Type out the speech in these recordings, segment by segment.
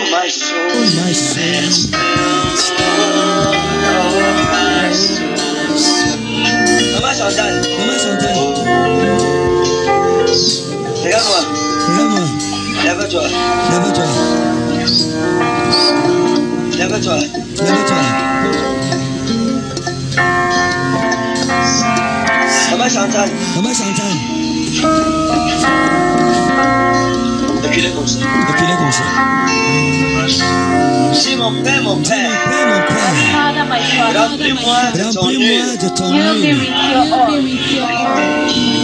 my soul. Maman Chantal. Regarde-moi. Lève-toi. Maman Chantal. Depuis comme ça. Si mon père, remplis-moi de ton huile.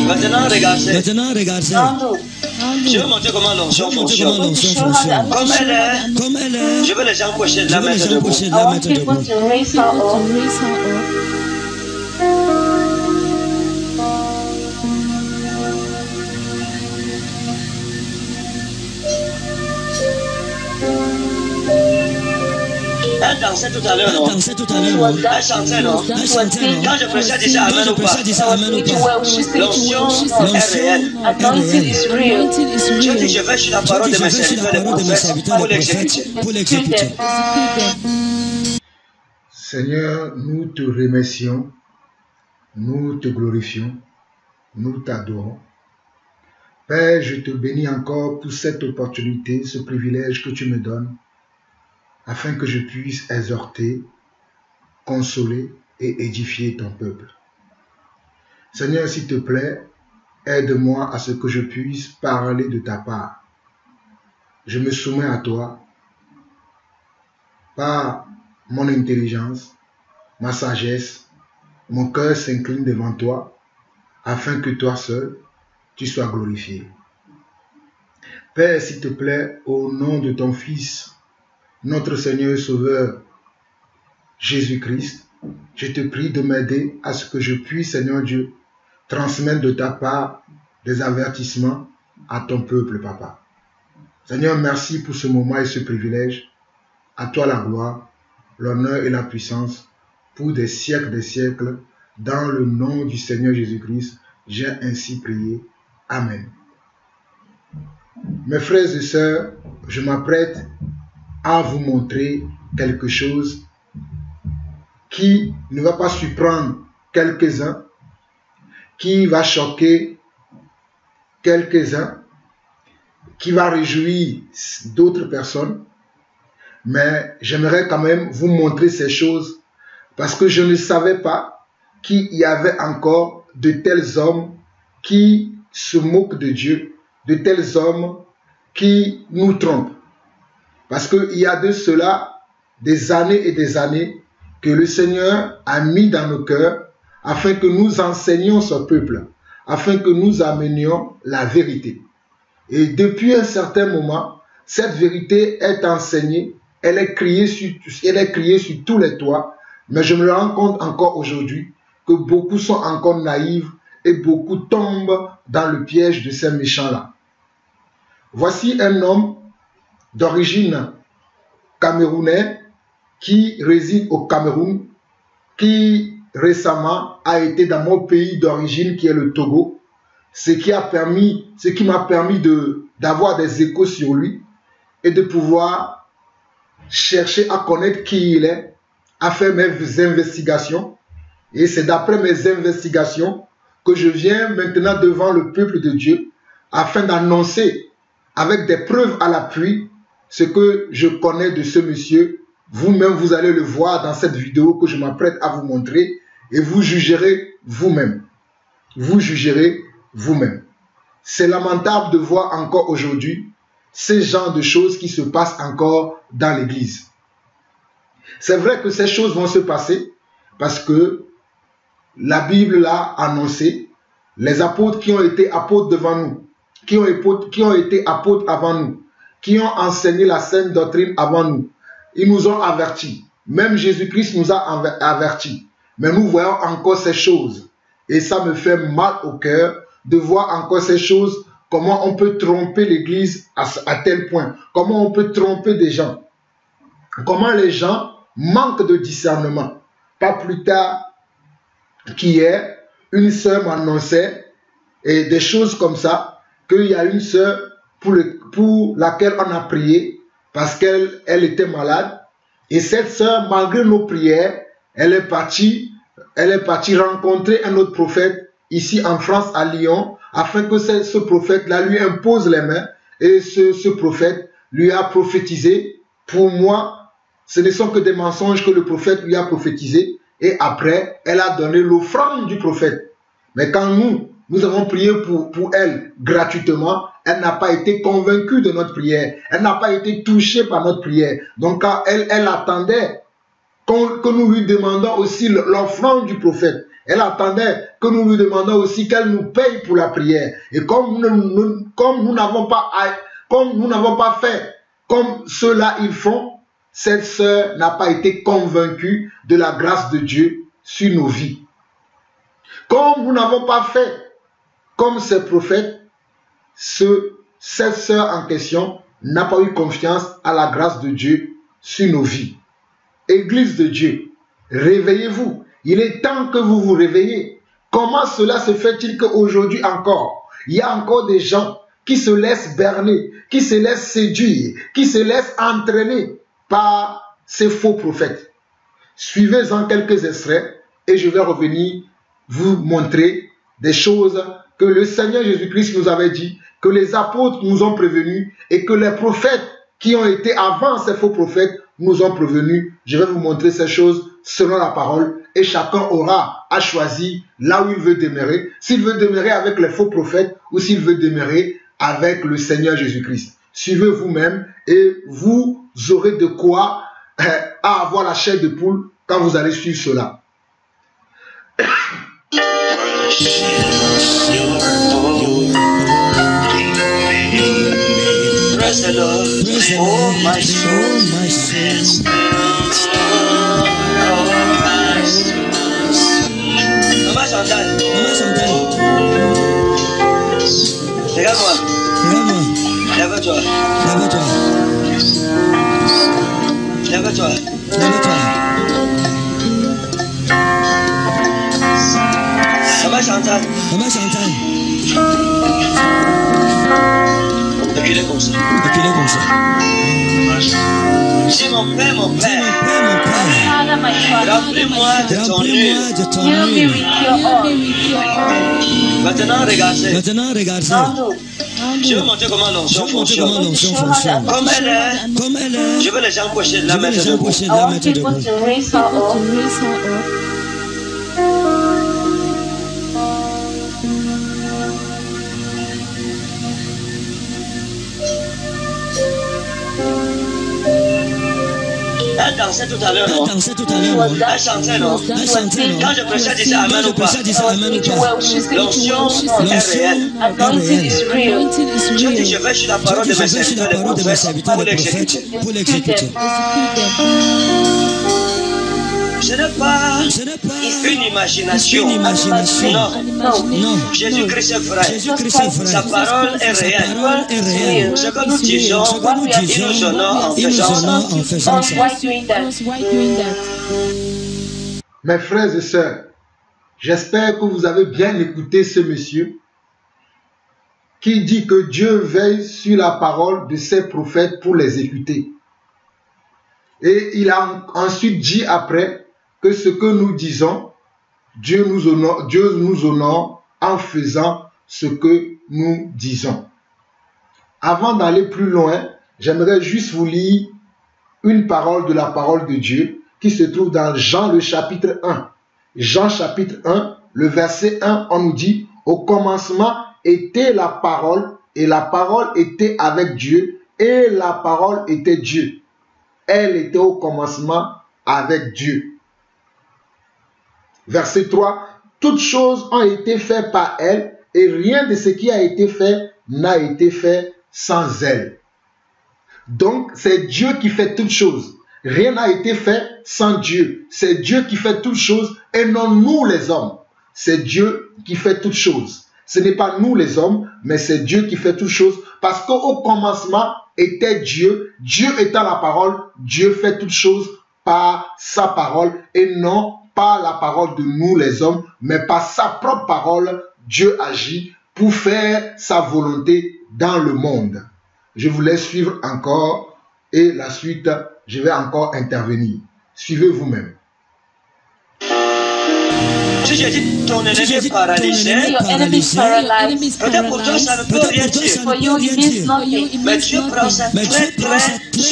Maintenant, regarde. Je vais montrer comment l'onction fonctionne. Comme elle est, je veux les empêcher de la mettre debout. Elle dansait tout à l'heure, non? Elle chantait, non? Quand je prêchais, disais amen ou pas? L'onction est réelle. Je dis, je vais sur la parole de mes serviteurs, les prophètes, pour l'exécuter. Seigneur, nous te remercions, nous te glorifions, nous t'adorons. Père, je te bénis encore pour cette opportunité, ce privilège que tu me donnes, afin que je puisse exhorter, consoler et édifier ton peuple. Seigneur, s'il te plaît, aide-moi à ce que je puisse parler de ta part. Je me soumets à toi par mon intelligence, ma sagesse, mon cœur s'incline devant toi, afin que toi seul, tu sois glorifié. Père, s'il te plaît, au nom de ton Fils, notre Seigneur et Sauveur, Jésus-Christ, je te prie de m'aider à ce que je puisse, Seigneur Dieu, transmettre de ta part des avertissements à ton peuple, Papa. Seigneur, merci pour ce moment et ce privilège. À toi la gloire, l'honneur et la puissance pour des siècles, dans le nom du Seigneur Jésus-Christ, j'ai ainsi prié. Amen. Mes frères et sœurs, je m'apprête à vous montrer quelque chose qui ne va pas surprendre quelques-uns, qui va choquer quelques-uns, qui va réjouir d'autres personnes, mais j'aimerais quand même vous montrer ces choses parce que je ne savais pas qu'il y avait encore de tels hommes qui se moquent de Dieu, de tels hommes qui nous trompent. Parce qu'il y a de cela des années et des années que le Seigneur a mis dans nos cœurs afin que nous enseignions ce peuple, afin que nous amenions la vérité. Et depuis un certain moment, cette vérité est enseignée, elle est criée sur tous les toits, mais je me rends compte encore aujourd'hui que beaucoup sont encore naïfs et beaucoup tombent dans le piège de ces méchants-là. Voici un homme d'origine camerounaise qui réside au Cameroun, qui récemment a été dans mon pays d'origine qui est le Togo, ce qui m'a permis d'avoir des échos sur lui et de pouvoir chercher à connaître qui il est, à faire mes investigations. Et c'est d'après mes investigations que je viens maintenant devant le peuple de Dieu afin d'annoncer avec des preuves à l'appui ce que je connais de ce monsieur. Vous-même, vous allez le voir dans cette vidéo que je m'apprête à vous montrer et vous jugerez vous-même. Vous jugerez vous-même. C'est lamentable de voir encore aujourd'hui ces genres de choses qui se passent encore dans l'église. C'est vrai que ces choses vont se passer parce que la Bible l'a annoncé. Les apôtres qui ont été apôtres devant nous, qui ont été apôtres avant nous, qui ont enseigné la sainte doctrine avant nous, ils nous ont avertis. Même Jésus-Christ nous a avertis. Mais nous voyons encore ces choses. Et ça me fait mal au cœur de voir encore ces choses. Comment on peut tromper l'Église à tel point. Comment on peut tromper des gens. Comment les gens manquent de discernement. Pas plus tard qu'hier, une sœur m'annonçait et des choses comme ça, qu'il y a une sœur pour laquelle on a prié parce qu'elle était malade. Et cette sœur, malgré nos prières, elle est partie rencontrer un autre prophète ici en France, à Lyon, afin que ce prophète-là lui impose les mains. Et ce prophète lui a prophétisé. Pour moi, ce ne sont que des mensonges que le prophète lui a prophétisé. Et après, elle a donné l'offrande du prophète. Mais quand nous avons prié pour elle gratuitement, elle n'a pas été convaincue de notre prière. Elle n'a pas été touchée par notre prière. Donc, quand elle attendait que nous lui demandions aussi l'offrande du prophète. Elle attendait que nous lui demandions aussi qu'elle nous paye pour la prière. Et comme nous n'avons pas fait comme ceux-là ils font, cette sœur n'a pas été convaincue de la grâce de Dieu sur nos vies. Comme nous n'avons pas fait comme ces prophètes, cette sœur en question n'a pas eu confiance à la grâce de Dieu sur nos vies. Église de Dieu, réveillez-vous. Il est temps que vous vous réveillez. Comment cela se fait-il qu'aujourd'hui encore, il y a encore des gens qui se laissent berner, qui se laissent séduire, qui se laissent entraîner par ces faux prophètes? Suivez-en quelques extraits et je vais revenir vous montrer des choses que le Seigneur Jésus-Christ nous avait dit, que les apôtres nous ont prévenus et que les prophètes qui ont été avant ces faux prophètes nous ont prévenus. Je vais vous montrer ces choses selon la parole et chacun aura à choisir là où il veut demeurer, s'il veut demeurer avec les faux prophètes ou s'il veut demeurer avec le Seigneur Jésus-Christ. Suivez vous-même et vous aurez de quoi avoir la chair de poule quand vous allez suivre cela. Praise the Lord, oh my soul, oh my soul. Maman Chantal, regarde-moi, lève-toi, lève-toi. Maman Chantal, reculez comme ça. Dis mon père, remplis-moi de ton huile. Maintenant, regardez. Je vais montrer comment l'onction fonctionne. Comme elle est, je veux les gens coucher de la mettre debout. Elle dansait tout à l'heure, non? Elle chantait, non? Quand je prêchais, je disais amen ou pas? L'onction est réelle. Dieu dit, je vais sur la parole de mes serviteurs, les prophètes, pour l'exécuter. Ce n'est pas une imagination. Non. Jésus-Christ est vrai. Sa parole est réelle. Ce que nous disons, il nous honore en faisant ça. Mes frères et sœurs, j'espère que vous avez bien écouté ce monsieur qui dit que Dieu veille sur la parole de ses prophètes pour l'exécuter. Et il a ensuite dit après que ce que nous disons, Dieu nous honore en faisant ce que nous disons. Avant d'aller plus loin, j'aimerais juste vous lire une parole de la parole de Dieu qui se trouve dans Jean le chapitre 1. Jean chapitre 1, le verset 1, on nous dit « Au commencement était la parole, et la parole était avec Dieu, et la parole était Dieu. Elle était au commencement avec Dieu. » Verset 3, « Toutes choses ont été faites par elle, et rien de ce qui a été fait n'a été fait sans elle. » Donc, c'est Dieu qui fait toutes choses. Rien n'a été fait sans Dieu. C'est Dieu qui fait toutes choses et non nous les hommes. C'est Dieu qui fait toutes choses. Ce n'est pas nous les hommes, mais c'est Dieu qui fait toutes choses. Parce qu'au commencement était Dieu. Dieu étant la parole, Dieu fait toutes choses par sa parole et non par la parole de nous les hommes, mais par sa propre parole, Dieu agit pour faire sa volonté dans le monde. Je vous laisse suivre encore et la suite, je vais encore intervenir. Suivez vous-même. Si j'ai dit ton ennemi est paralysé, peut-être pour toi ça ne peut rien dire. Mais Dieu prend ça très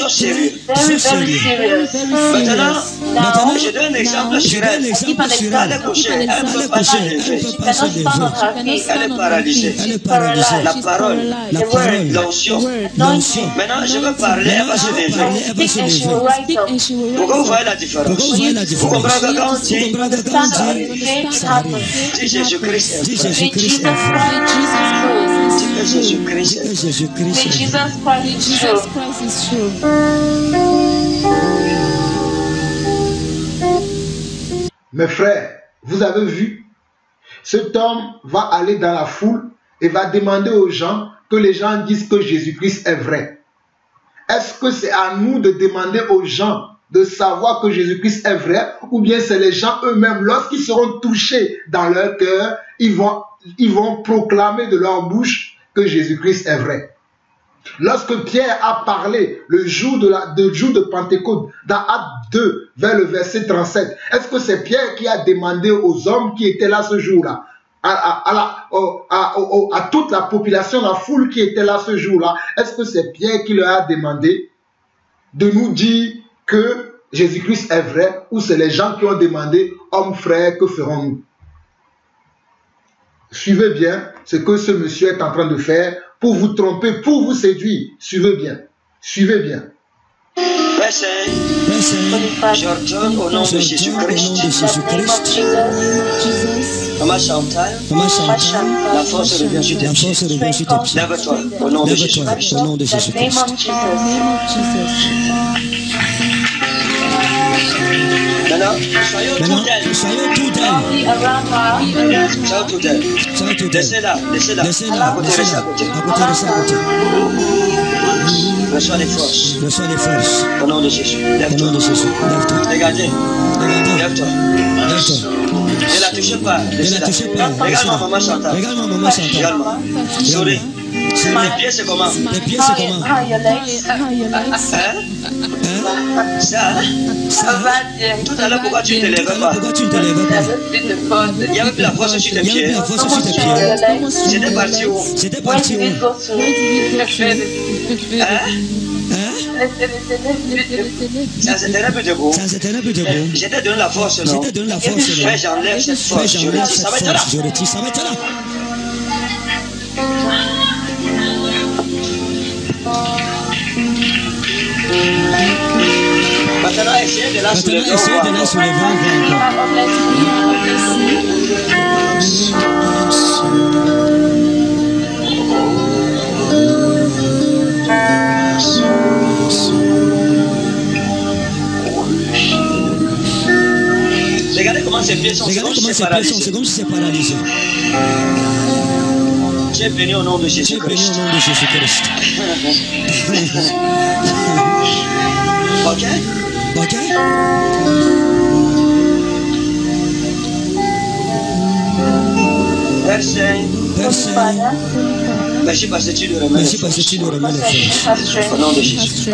au sérieux. Maintenant, je donne un exemple sur elle. Elle est couchée, elle ne peut pas se lever. Elle est paralysée. La parole, l'onction. Maintenant, je veux parler, elle va se lever. Pourquoi vous voyez la différence? Vous comprenez que quand on dit si Jésus-Christ est vrai, Jésus-Christ est true. Mes frères, vous avez vu, cet homme va aller dans la foule et va demander aux gens que les gens disent que Jésus-Christ est vrai. Est-ce que c'est à nous de demander aux gens de savoir que Jésus-Christ est vrai, ou bien c'est les gens eux-mêmes, lorsqu'ils seront touchés dans leur cœur, ils vont proclamer de leur bouche que Jésus-Christ est vrai. Lorsque Pierre a parlé le jour de Pentecôte, dans Acte 2, vers le verset 37, est-ce que c'est Pierre qui a demandé aux hommes qui étaient là ce jour-là, à toute la population, la foule qui était là ce jour-là, est-ce que c'est Pierre qui leur a demandé de nous dire que Jésus-Christ est vrai, ou c'est les gens qui ont demandé, hommes frères, que ferons-nous? Suivez bien ce que ce monsieur est en train de faire pour vous tromper, pour vous séduire. Suivez bien. Suivez bien. J'ordonne au nom de Jésus-Christ. Maman Chantal, la force revient sur tes pieds. Lève-toi au nom de Jésus-Christ. Maintenant, soyons tout d'elle. Laissez-la. À côté, restez à côté. Reçois les forces. Au nom de Jésus. Lève-toi. Regardez. Lève-toi. Ne la touchez pas. Regarde-moi, maman Chantal. Regarde-moi. Souris. Les pieds, c'est comment? Ça va bien. Tout à l'heure, pourquoi tu ne te lèves pas? Il n'y avait plus la force sur tes pieds. C'était parti où? Ça c'était un peu debout. J'étais donné la force, non? Mais j'enlève cette force. Je retire, ça va être là. Maintenant, essayez de la soulever. Regardez comment ses pieds sont. C'est comme si c'est paralysé. Tu es béni au nom de Jésus-Christ. Ok? Merci parce que tu nous remets les forces. Au nom de Jésus.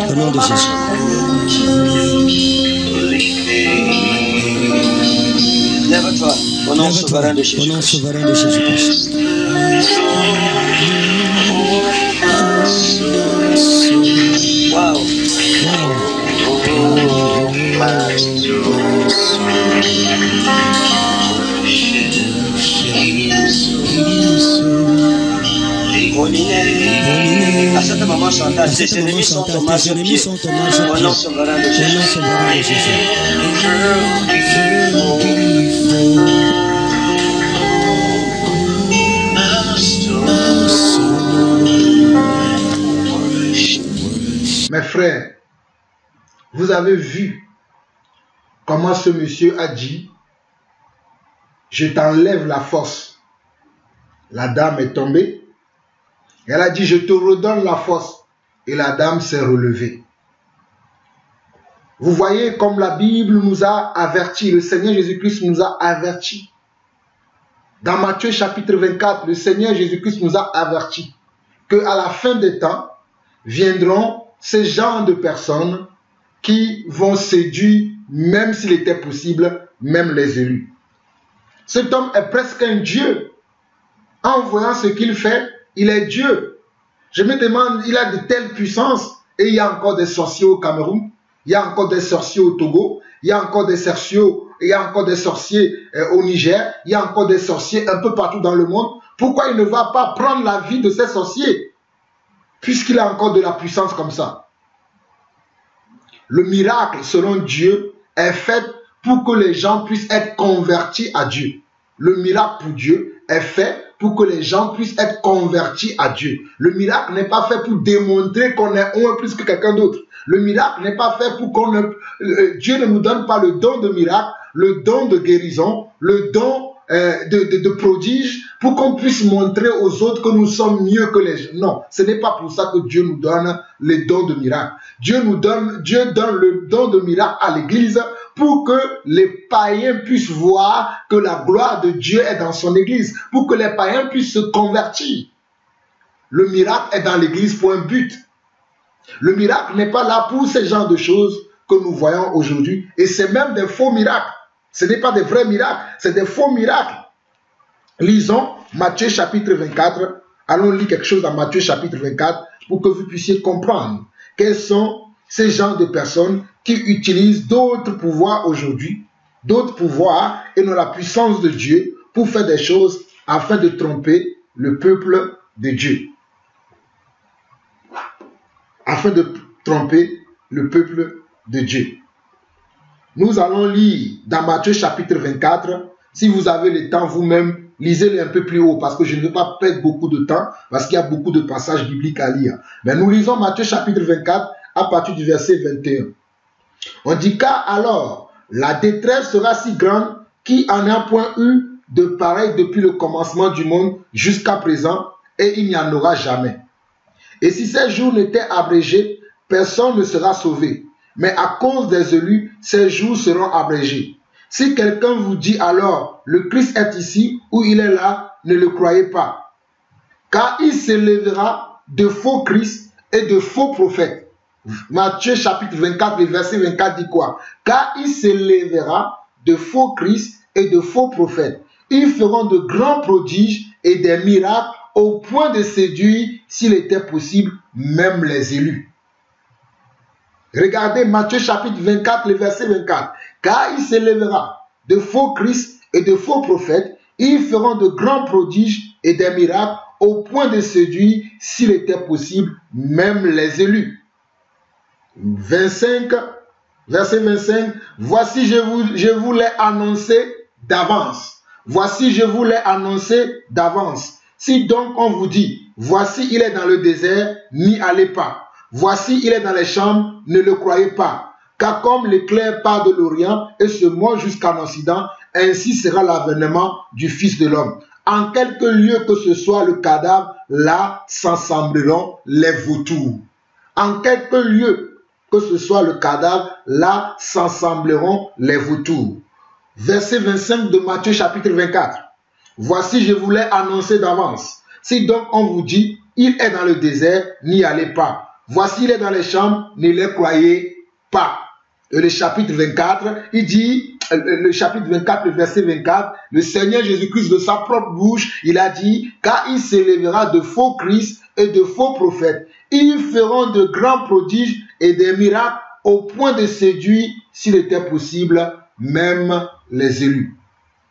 Lève-toi au nom souverain de Jésus-Christ. Wow. À cette maman Chantal, tes ennemis sont au marche-pied. Au nom souverain de Jésus. Mes frères, vous avez vu comment ce monsieur a dit, je t'enlève la force. La dame est tombée. Elle a dit, je te redonne la force. Et la dame s'est relevée. Vous voyez comme la Bible nous a avertis, le Seigneur Jésus-Christ nous a avertis. Dans Matthieu chapitre 24, le Seigneur Jésus-Christ nous a avertis qu'à la fin des temps, viendront ce genre de personnes qui vont séduire, même s'il était possible, même les élus. Cet homme est presque un Dieu. En voyant ce qu'il fait, il est Dieu. Je me demande, il a de telles puissances, et il y a encore des sorciers au Cameroun, il y a encore des sorciers au Togo, il y a encore des sorciers, au Niger, il y a encore des sorciers un peu partout dans le monde. Pourquoi il ne va pas prendre la vie de ces sorciers, puisqu'il a encore de la puissance comme ça? Le miracle, selon Dieu, est fait pour que les gens puissent être convertis à Dieu. Le miracle pour Dieu est fait pour que les gens puissent être convertis à Dieu. Le miracle n'est pas fait pour démontrer qu'on est un plus que quelqu'un d'autre. Le miracle n'est pas fait pour qu'on... Dieu ne nous donne pas le don de miracle, le don de guérison, le don de prodige, pour qu'on puisse montrer aux autres que nous sommes mieux que les gens. Non, ce n'est pas pour ça que Dieu nous donne les dons de miracle. Dieu donne le don de miracle à l'Église pour que les païens puissent voir que la gloire de Dieu est dans son Église, pour que les païens puissent se convertir. Le miracle est dans l'Église pour un but. Le miracle n'est pas là pour ce genre de choses que nous voyons aujourd'hui, et c'est même des faux miracles. Ce n'est pas des vrais miracles, c'est des faux miracles. Lisons Matthieu chapitre 24. Allons lire quelque chose dans Matthieu chapitre 24 pour que vous puissiez comprendre quels sont ces genres de personnes qui utilisent d'autres pouvoirs aujourd'hui, d'autres pouvoirs et non la puissance de Dieu pour faire des choses afin de tromper le peuple de Dieu. Afin de tromper le peuple de Dieu. Nous allons lire dans Matthieu chapitre 24. Si vous avez le temps vous-même, lisez-le un peu plus haut parce que je ne vais pas perdre beaucoup de temps parce qu'il y a beaucoup de passages bibliques à lire. Mais nous lisons Matthieu chapitre 24 à partir du verset 21. On dit car alors la détresse sera si grande qu'il en a point eu de pareil depuis le commencement du monde jusqu'à présent et il n'y en aura jamais. Et si ces jours n'étaient abrégés, personne ne sera sauvé. Mais à cause des élus, ces jours seront abrégés. Si quelqu'un vous dit alors, le Christ est ici ou il est là, ne le croyez pas. Car il s'élèvera de faux Christ et de faux prophètes. Matthieu chapitre 24, le verset 24 dit quoi? Car il s'élèvera de faux Christ et de faux prophètes. Ils feront de grands prodiges et des miracles au point de séduire, s'il était possible, même les élus. Regardez Matthieu chapitre 24, le verset 24. Car il s'élèvera de faux Christ et de faux prophètes, ils feront de grands prodiges et des miracles au point de séduire, s'il était possible, même les élus. 25, verset 25. Voici, je vous l'ai annoncé d'avance. Voici, je vous l'ai annoncé d'avance. Si donc on vous dit, voici, il est dans le désert, n'y allez pas. Voici, il est dans les chambres, ne le croyez pas. Car comme l'éclair part de l'Orient et se monte jusqu'en Occident, ainsi sera l'avènement du Fils de l'homme. En quelque lieu que ce soit le cadavre, là s'assembleront les vautours. En quelque lieu que ce soit le cadavre, là s'assembleront les vautours. Verset 25 de Matthieu chapitre 24. Voici, je vous l'ai annoncé d'avance. Si donc on vous dit, il est dans le désert, n'y allez pas. Voici, il est dans les chambres, ne les croyez pas. Et le chapitre 24, il dit, le chapitre 24, le verset 24, le Seigneur Jésus-Christ de sa propre bouche, il a dit, car il s'élèvera de faux Christ et de faux prophètes. Ils feront de grands prodiges et des miracles au point de séduire, s'il était possible, même les élus.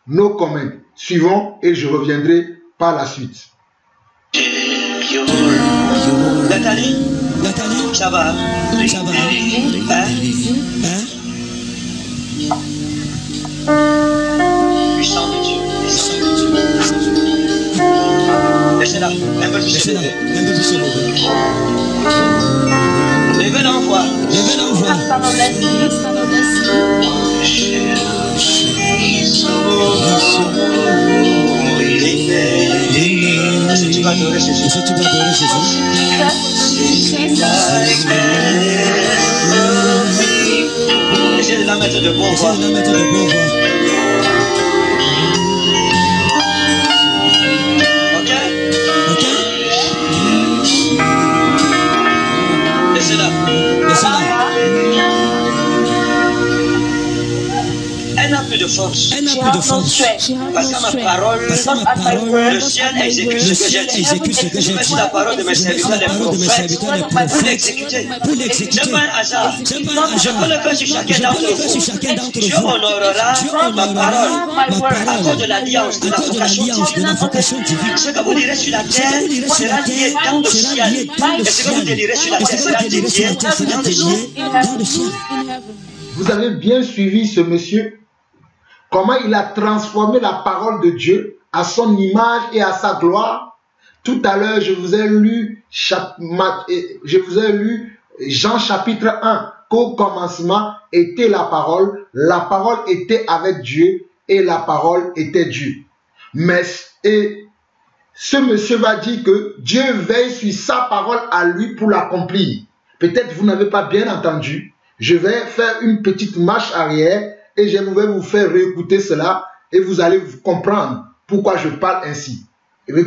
No comment. Suivons et je reviendrai par la suite. Nathalie, ça va? Ça va? Puissant de Dieu. Laissez-la, un peu plus élevé. Levez l'envoi. Est-ce que tu vas adorer Jésus? Est-ce que tu vas adorer Jésus? Essayez de la mettre de bon voix. Ok? Ok? Laissez-la. force. Elle n'a plus de force. Parce qu'à ma parole, le ciel exécute ce que j'ai dit. Je mets sur la parole de mes serviteurs, les prophètes, pour l'exécuter. Ce n'est pas un hasard. Je peux le faire sur chacun d'entre vous. Dieu honorera ma parole à cause de l'alliance, de la vocation divine. Ce que vous direz sur la terre sera lié dans le ciel. Et ce que vous délirez sur la terre sera lié dans le ciel. Vous avez bien suivi ce monsieur, comment il a transformé la parole de Dieu à son image et à sa gloire. Tout à l'heure, je vous ai lu Jean chapitre 1, qu'au commencement était la parole était avec Dieu et la parole était Dieu. Mais ce monsieur va dire que Dieu veille sur sa parole à lui pour l'accomplir. Peut-être vous n'avez pas bien entendu. Je vais faire une petite marche arrière et je vais vous faire réécouter cela et vous allez comprendre pourquoi je parle ainsi.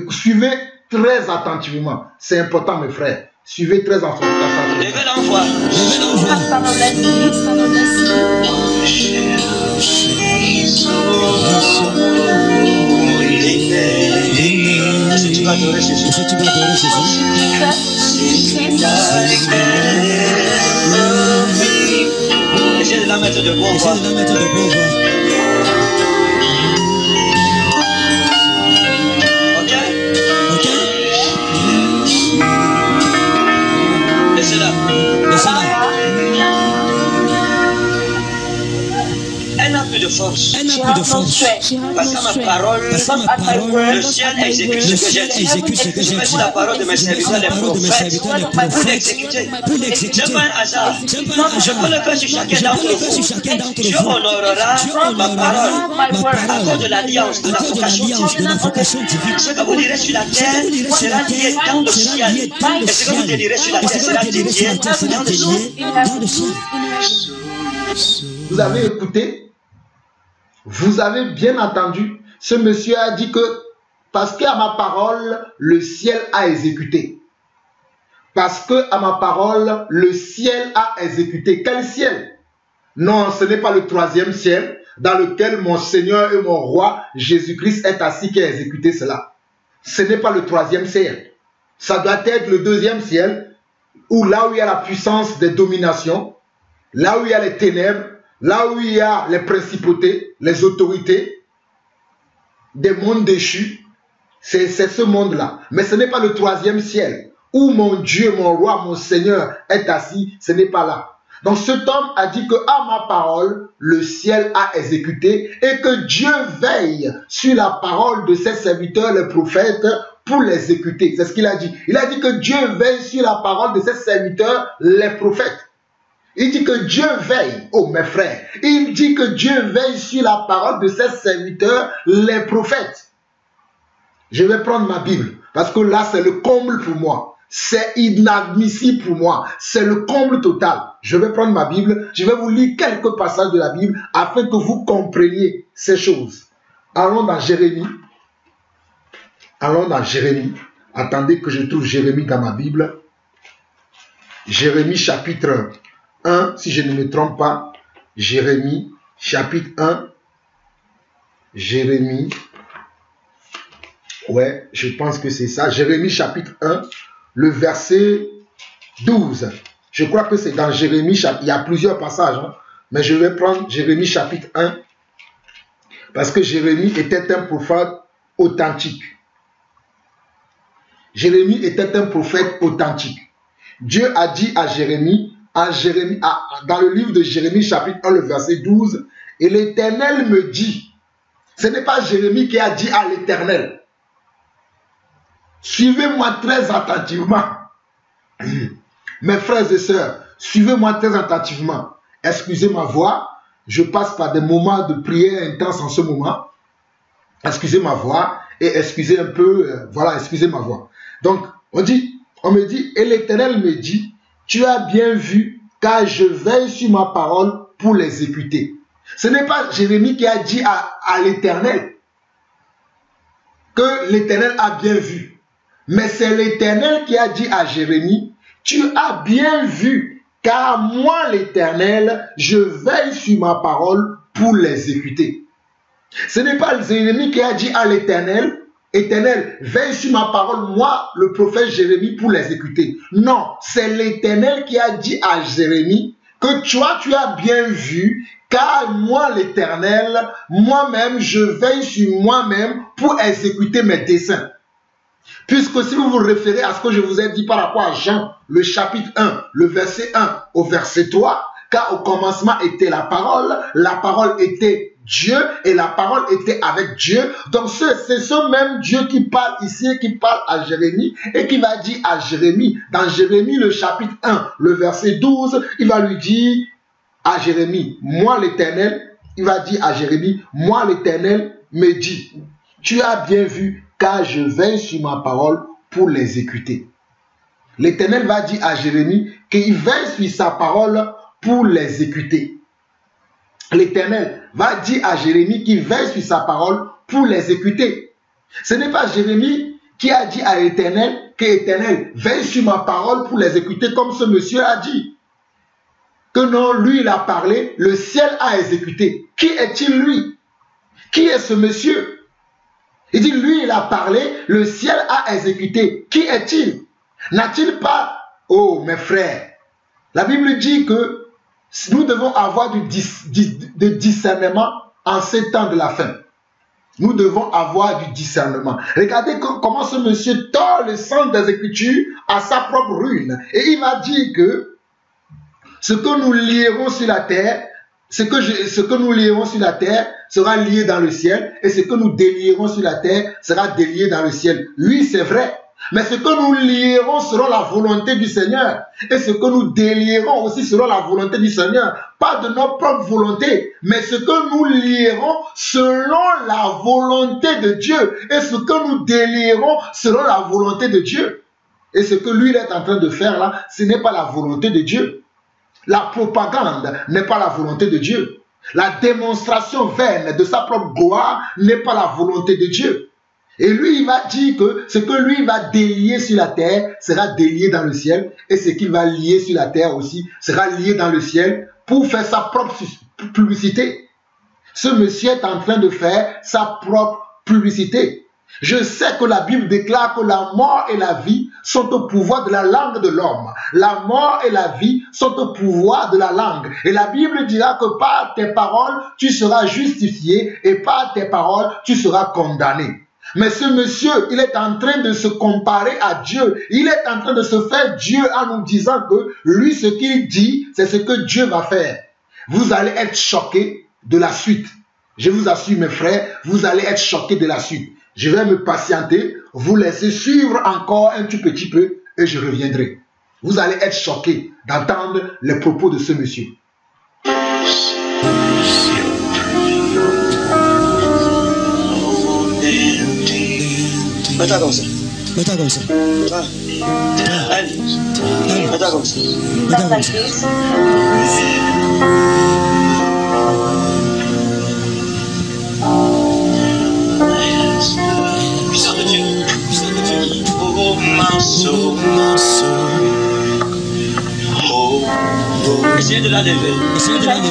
Suivez très attentivement. C'est important, mes frères. Suivez très attentivement. Levez l'envoi. Est-ce que tu vas adorer Jésus? Essayez de la mettre debout. Ok? Laissez-la. Elle n'a plus de force. Parce qu'à ma parole, le ciel exécute ce que j'ai dit. Je mets sur la parole de mes serviteurs, les prophètes, pour l'exécuter. Ce n'est pas un hasard. Je peux le faire sur chacun d'entre vous. Dieu honorera ma parole à cause de l'alliance, de la vocation divine. Ce que vous direz sur la terre sera lié dans le ciel. Et ce que vous délirez sur la terre sera lié dans le ciel. Vous avez écouté? Vous avez bien entendu? Ce monsieur a dit que parce qu'à ma parole, le ciel a exécuté. Parce que à ma parole, le ciel a exécuté. Quel ciel? Non, ce n'est pas le troisième ciel dans lequel mon Seigneur et mon roi Jésus-Christ est assis qui a exécuté cela. Ce n'est pas le troisième ciel. Ça doit être le deuxième ciel, où là où il y a la puissance des dominations, là où il y a les ténèbres, là où il y a les principautés, les autorités, des mondes déchus. C'est ce monde-là. Mais ce n'est pas le troisième ciel, où mon Dieu, mon roi, mon Seigneur est assis. Ce n'est pas là. Donc cet homme a dit que à ma parole, le ciel a exécuté et que Dieu veille sur la parole de ses serviteurs, les prophètes, pour l'exécuter. C'est ce qu'il a dit. Il a dit que Dieu veille sur la parole de ses serviteurs, les prophètes. Il dit que Dieu veille, oh mes frères, il dit que Dieu veille sur la parole de ses serviteurs, les prophètes. Je vais prendre ma Bible, parce que là c'est le comble pour moi. C'est inadmissible pour moi. C'est le comble total. Je vais prendre ma Bible, je vais vous lire quelques passages de la Bible, afin que vous compreniez ces choses. Allons dans Jérémie. Allons dans Jérémie. Attendez que je trouve Jérémie dans ma Bible. Jérémie chapitre 1, si je ne me trompe pas, Jérémie, chapitre 1, Jérémie, ouais, je pense que c'est ça, Jérémie, chapitre 1, le verset 12. Je crois que c'est dans Jérémie, il y a plusieurs passages, hein, mais je vais prendre Jérémie, chapitre 1, parce que Jérémie était un prophète authentique. Jérémie était un prophète authentique. Dieu a dit à Jérémie, dans le livre de Jérémie chapitre 1 le verset 12, et l'Éternel me dit, ce n'est pas Jérémie qui a dit à l'Éternel, suivez-moi très attentivement, mes frères et sœurs, suivez-moi très attentivement, excusez ma voix, je passe par des moments de prière intense en ce moment, excusez ma voix et excusez un peu, voilà, excusez ma voix. Donc on me dit, et l'Éternel me dit, tu as bien vu, car je veille sur ma parole pour l'exécuter. Ce n'est pas Jérémie qui a dit à l'Éternel que l'Éternel a bien vu. Mais c'est l'Éternel qui a dit à Jérémie, tu as bien vu, car moi l'Éternel, je veille sur ma parole pour l'exécuter. Ce n'est pas Jérémie qui a dit à l'Éternel, Éternel, veille sur ma parole, moi, le prophète Jérémie, pour l'exécuter. Non, c'est l'Éternel qui a dit à Jérémie que toi, tu as bien vu, car moi, l'Éternel, moi-même, je veille sur moi-même pour exécuter mes desseins. Puisque si vous vous référez à ce que je vous ai dit par rapport à Jean, le chapitre 1, le verset 1 au verset 3, car au commencement était la parole était Dieu et la parole était avec Dieu. Donc c'est ce même Dieu qui parle ici, qui parle à Jérémie et qui va dire à Jérémie, dans Jérémie le chapitre 1, le verset 12, il va lui dire à Jérémie, moi l'Éternel, il va dire à Jérémie, moi l'Éternel me dit, tu as bien vu car je veille sur ma parole pour l'exécuter. L'Éternel va dire à Jérémie qu'il veille sur sa parole pour l'exécuter. L'Éternel va dire à Jérémie qu'il veille sur sa parole pour l'exécuter. Ce n'est pas Jérémie qui a dit à l'Éternel que l'Éternel veille sur ma parole pour l'exécuter comme ce monsieur a dit. Que non, lui il a parlé, le ciel a exécuté. Qui est-il lui? Qui est ce monsieur? Il dit lui il a parlé, le ciel a exécuté. Qui est-il? N'a-t-il pas, oh mes frères, la Bible dit que nous devons avoir du discernement en ces temps de la fin. Nous devons avoir du discernement. Regardez comment ce monsieur tord le sens des Écritures à sa propre ruine. Et il va dire que ce que nous lierons sur la terre, ce que nous lierons sur la terre sera lié dans le ciel, et ce que nous délierons sur la terre sera délié dans le ciel. Oui, c'est vrai. Mais ce que nous lierons selon la volonté du Seigneur. Et ce que nous délierons aussi selon la volonté du Seigneur. Pas de notre propre volonté. Mais ce que nous lierons selon la volonté de Dieu. Et ce que nous délierons selon la volonté de Dieu. Et ce que lui il est en train de faire là, ce n'est pas la volonté de Dieu. La propagande n'est pas la volonté de Dieu. La démonstration vaine de sa propre gloire n'est pas la volonté de Dieu. Et lui, il va dire que ce que lui va délier sur la terre sera délié dans le ciel. Et ce qu'il va lier sur la terre aussi sera lié dans le ciel pour faire sa propre publicité. Ce monsieur est en train de faire sa propre publicité. Je sais que la Bible déclare que la mort et la vie sont au pouvoir de la langue de l'homme. La mort et la vie sont au pouvoir de la langue. Et la Bible dira que par tes paroles, tu seras justifié et par tes paroles, tu seras condamné. Mais ce monsieur, il est en train de se comparer à Dieu. Il est en train de se faire Dieu en nous disant que lui, ce qu'il dit, c'est ce que Dieu va faire. Vous allez être choqués de la suite. Je vous assure, mes frères, vous allez être choqués de la suite. Je vais me patienter, vous laisser suivre encore un tout petit peu et je reviendrai. Vous allez être choqués d'entendre les propos de ce monsieur. Mets-toi comme ça. Mets-toi comme ça. Allez. Mets-toi comme ça. Mets-toi comme ça. Puissant de Dieu. Oh, ma soul. Essayez de la lever. Essayez de la lever.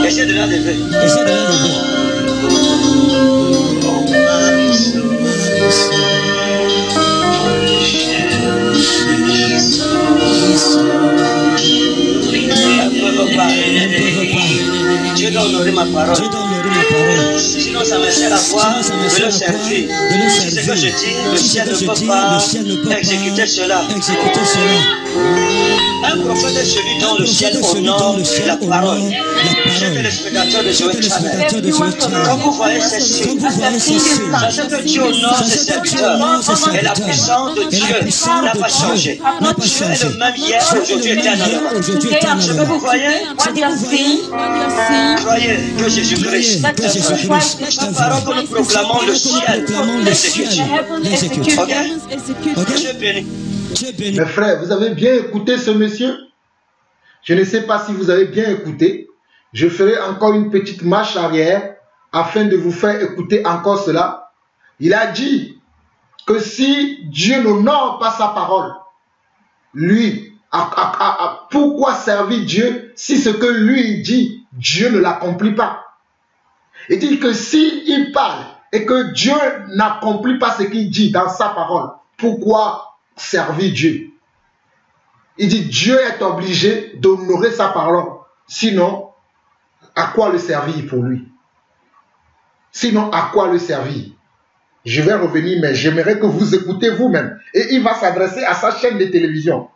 Essayez de la lever. Essayez de la lever. Dieu doit honorer ma parole. Sinon ça me sert à quoi de le servir. Si ce que je dis, le ciel ne peut pas exécuter cela. Un prophète est celui dont le ciel honore la parole. Chers téléspectateurs de Joël Channel, quand vous voyez ces signes, sachez que Dieu honore ses serviteurs et la puissance de Dieu n'a pas changé. Dieu est le même hier, aujourd'hui, éternellement. Ce que vous voyez, croyez que Jésus-Christ est vrai. La parole que nous proclamons, le ciel l'exécute. Ok? Dieu béni. Mes frères, vous avez bien écouté ce monsieur? Je ne sais pas si vous avez bien écouté. Je ferai encore une petite marche arrière afin de vous faire écouter encore cela. Il a dit que si Dieu n'honore pas sa parole, lui, pourquoi servir Dieu si ce que lui dit, Dieu ne l'accomplit pas? Il dit que s'il parle et que Dieu n'accomplit pas ce qu'il dit dans sa parole, pourquoi servir Dieu? Il dit Dieu est obligé d'honorer sa parole. Sinon, à quoi le servir pour lui? Sinon, à quoi le servir? Je vais revenir, mais j'aimerais que vous écoutez vous-même. Et il va s'adresser à sa chaîne de télévision.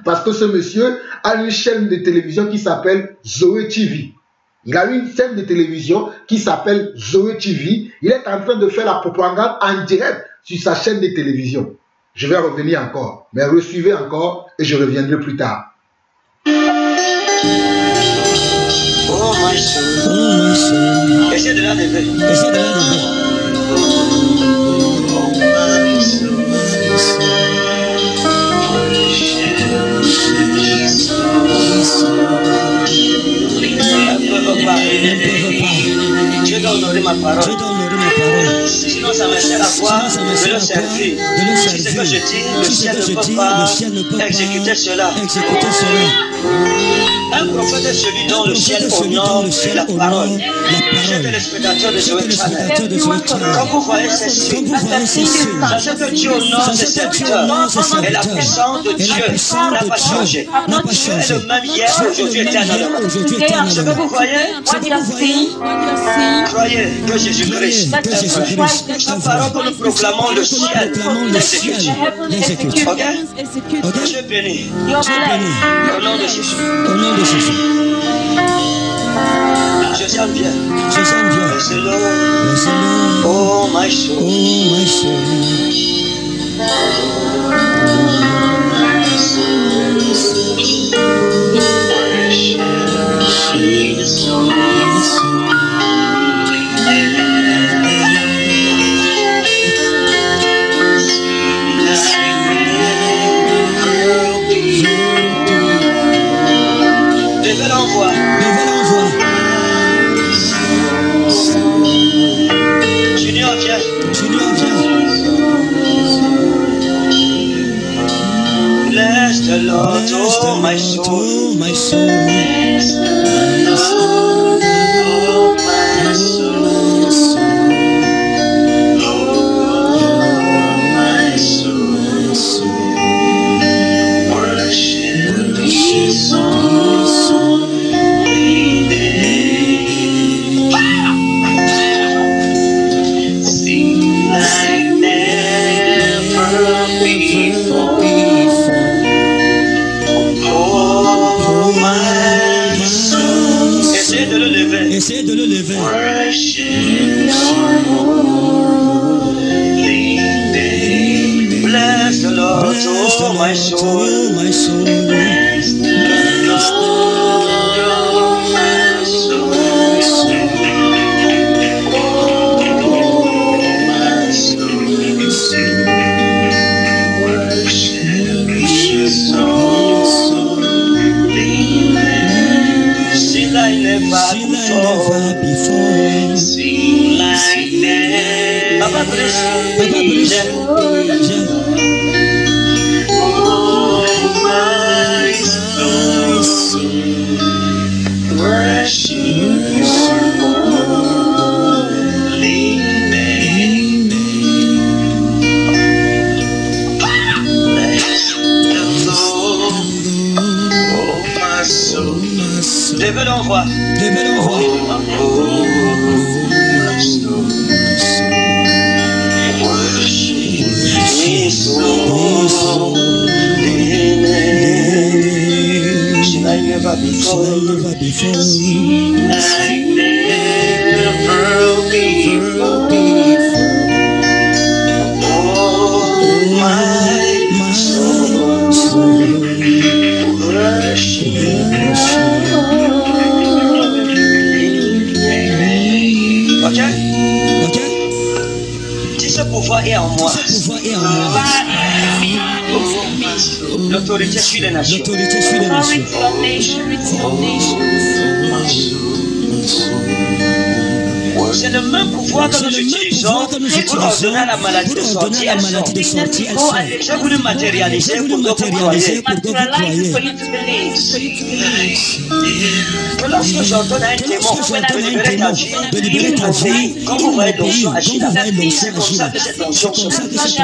Parce que ce monsieur a une chaîne de télévision qui s'appelle Zoé TV. Il a une chaîne de télévision qui s'appelle Zoé TV. Il est en train de faire la propagande en direct sur sa chaîne de télévision. Je vais revenir encore, mais suivez encore et je reviendrai plus tard. Oh my soul. Essayez de la lever. Essayez de la lever. Dieu doit honorer ma parole. Sinon ça me sert à quoi de le servir. Si ce que je dis, le ciel ne peut pas exécuter cela. Un prophète est celui dont le ciel honore la parole. Chers téléspectateurs de Joël Channel, quand vous voyez ces signes, sachez que Dieu honore ses serviteurs et la puissance de Dieu n'a pas changé. Dieu est le même hier, aujourd'hui, éternellement. Ce que vous voyez, croyez que Jésus-Christ est vrai. La parole que nous proclamons, le ciel l'exécute. Ok? Dieu béni. Au nom de Jésus. Au nom de Jésus. Je sens bien. Je sens bien. Bless the Lord. Oh my soul. Oh my soul. Levez l'envoi. Junior, viens. Bless the Lord, oh my soul. My soul. Bless the Lord, oh my soul. Oh my soul. Worship His holy name. Sing like never before. Oh my soul. Essayez de le lever. Essayez de le lever. Worship your holy name. Bless the Lord, oh my soul. My soul. Bless the Lord, oh my soul. Oh my soul. Worship His holy name. Sing like never before. Sing like never. Papa Brice. Oh my soul. Worship your holy name. Bless the Lord, oh my soul. Levez l'envoi. Oh my soul. Worship His holy name. never before. like never before. Like never before. Oh, my soul, worship. Ok? Ok? Si ce pouvoir est en moi, Ce pouvoir est en moi. l'autorité suit les nations. L'autorité suit les nations. C'est le même pouvoir que nous utilisons pour ordonner à la maladie de sortir. Elle sort. J'ai voulu matérialiser pour que vous croyez. Que lorsque j'ordonne à un démon de libérer ta vie, il m'obéit. Quand vous voyez l'onction agir là, c'est comme ça que cette onction se manifeste.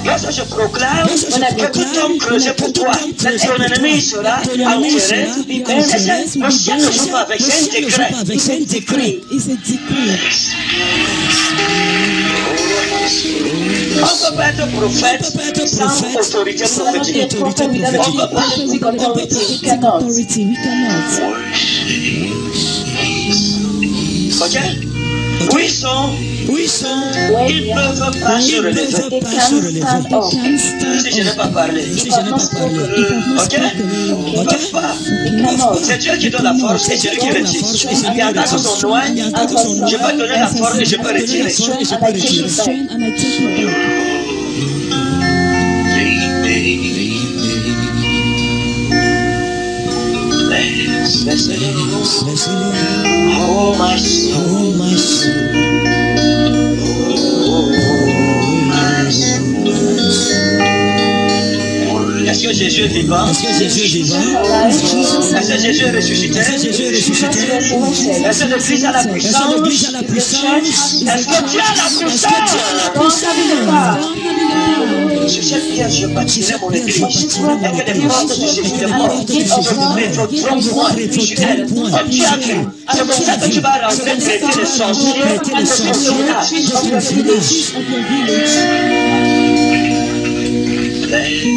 Lorsque je proclame que tout homme creusé pour toi, ton ennemi sera enterré. Le ciel ne joue pas avec, c'est un décret. On ne peut pas être prophète sans autorité prophétique. On ne peut pas. Ok? Où ils sont? Ils ne peuvent pas se relever. Si je n'ai pas parlé. Ok? Ils ne peuvent pas. C'est Dieu qui donne la force et Dieu qui retire. Il y a tant que son loin, je peux donner la force et je peux retirer. Laissez-le. Oh my soul. Est-ce que Jésus est vivant? Est-ce que Jésus est ressuscité? Est-ce que l'Église a la puissance? Est-ce que Dieu a la puissance? Sur cette pierre, je bâtirai mon église. Et que les portes de Jésus de mort ne tromperont sur elle. Oh, tu as vu. C'est pour ça que tu vas rentrer traiter les sorciers de ton village.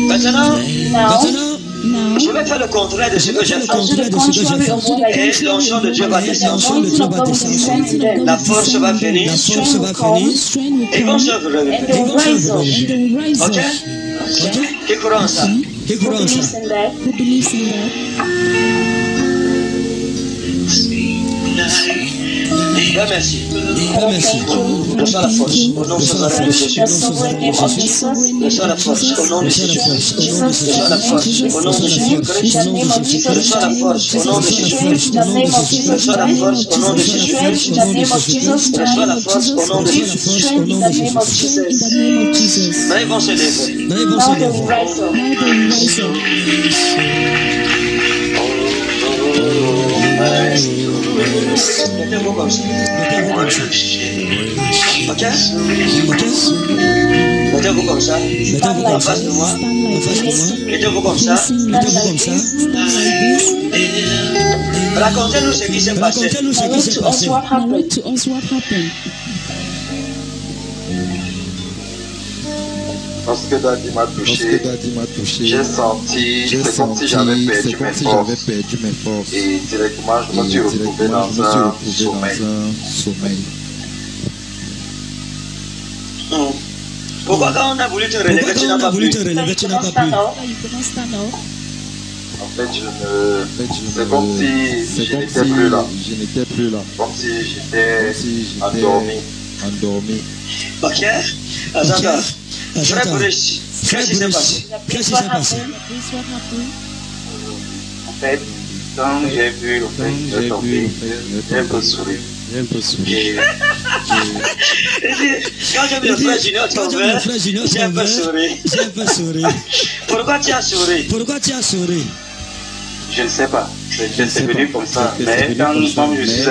Maintenant, je vais faire le contraire de ce que j'ai fait. Et l'onction de Dieu va descendre. La force va venir. Et ils vont se relever. Ok? Qui croit en ça? Merci. Reçois la force au nom de Jésus. Reçois la force au nom de Jésus. Reçois la force au nom de Jésus. Reçois la force au nom de Jésus. Reçois la force au nom de Jésus. Reçois la force au nom de Jésus. Mais ils vont se lever. Mettez-vous comme ça. Ok? Mettez-vous comme ça. En face de moi. Mettez-vous comme ça. Racontez-nous ce qui s'est passé. Lorsque Daddy m'a touché, j'ai senti, c'est comme si j'avais perdu mes forces. Et directement, je me suis retrouvé dans un sommeil. Pourquoi quand on a voulu te relever, tu n'as pas pu? En fait, c'est comme si je n'étais plus là. Comme si j'étais endormi. Ok? Attends. Frère Bruce, qu'est-ce qui s'est passé? En fait, quand j'ai vu le frère de tomber, j'ai un peu souri. Quand j'ai vu le frère Junior tomber, j'ai un peu souri. Pourquoi tu as souri? Je ne sais pas. C'est venu comme ça. Mais quand je suis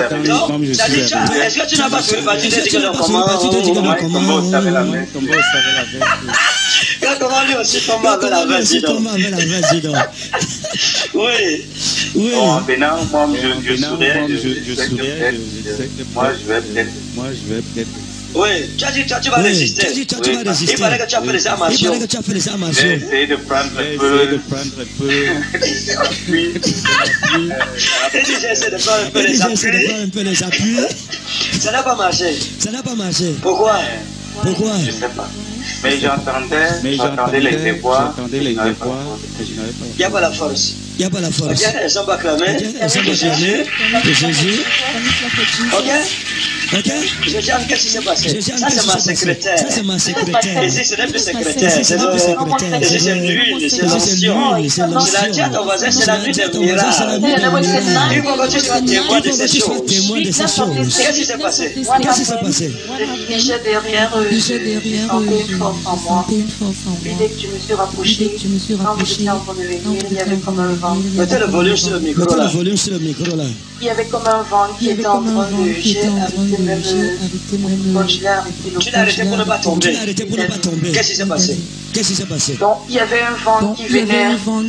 arrivé. Non, est-ce que tu n'as pas souri? Tu t'es dit que non, comment vous savez la main? Comment lui aussi tombe avec la main, dis donc. Oui. En venant, moi, je souriais. Moi, je vais peut-être. Oui, tu as dit tu vas résister. Il fallait que tu appelles les armations. J'ai essayé de prendre un peu. J'ai essayé de prendre un peu les appuis. Ça n'a pas marché. Pourquoi? Je sais pas. Mais j'entendais les voix. Il n'y a pas la force. Ok, elles sont pas clamées. Jésus. Ok? Je dis, qu'est-ce qui s'est passé? Ça, c'est ma secrétaire. Ici, ce n'est plus secrétaire. C'est l'huile, c'est l'onction. Je l'ai dit à ton voisin, c'est la nuit des miracles. Il faut que tu sois témoin de ces choses. Qu'est-ce qui s'est passé? J'ai derrière une force en moi. Puis dès que je me suis rapproché, quand vous étiez en train de venir, il y avait comme un vent. Mettez le volume sur le micro là. Il y avait comme un vent qui était en train de... J'ai arrêté même... Quand je l'ai arrêté, Tu l'as arrêté pour ne pas tomber. Qu'est-ce qui s'est passé? Donc il y avait un vent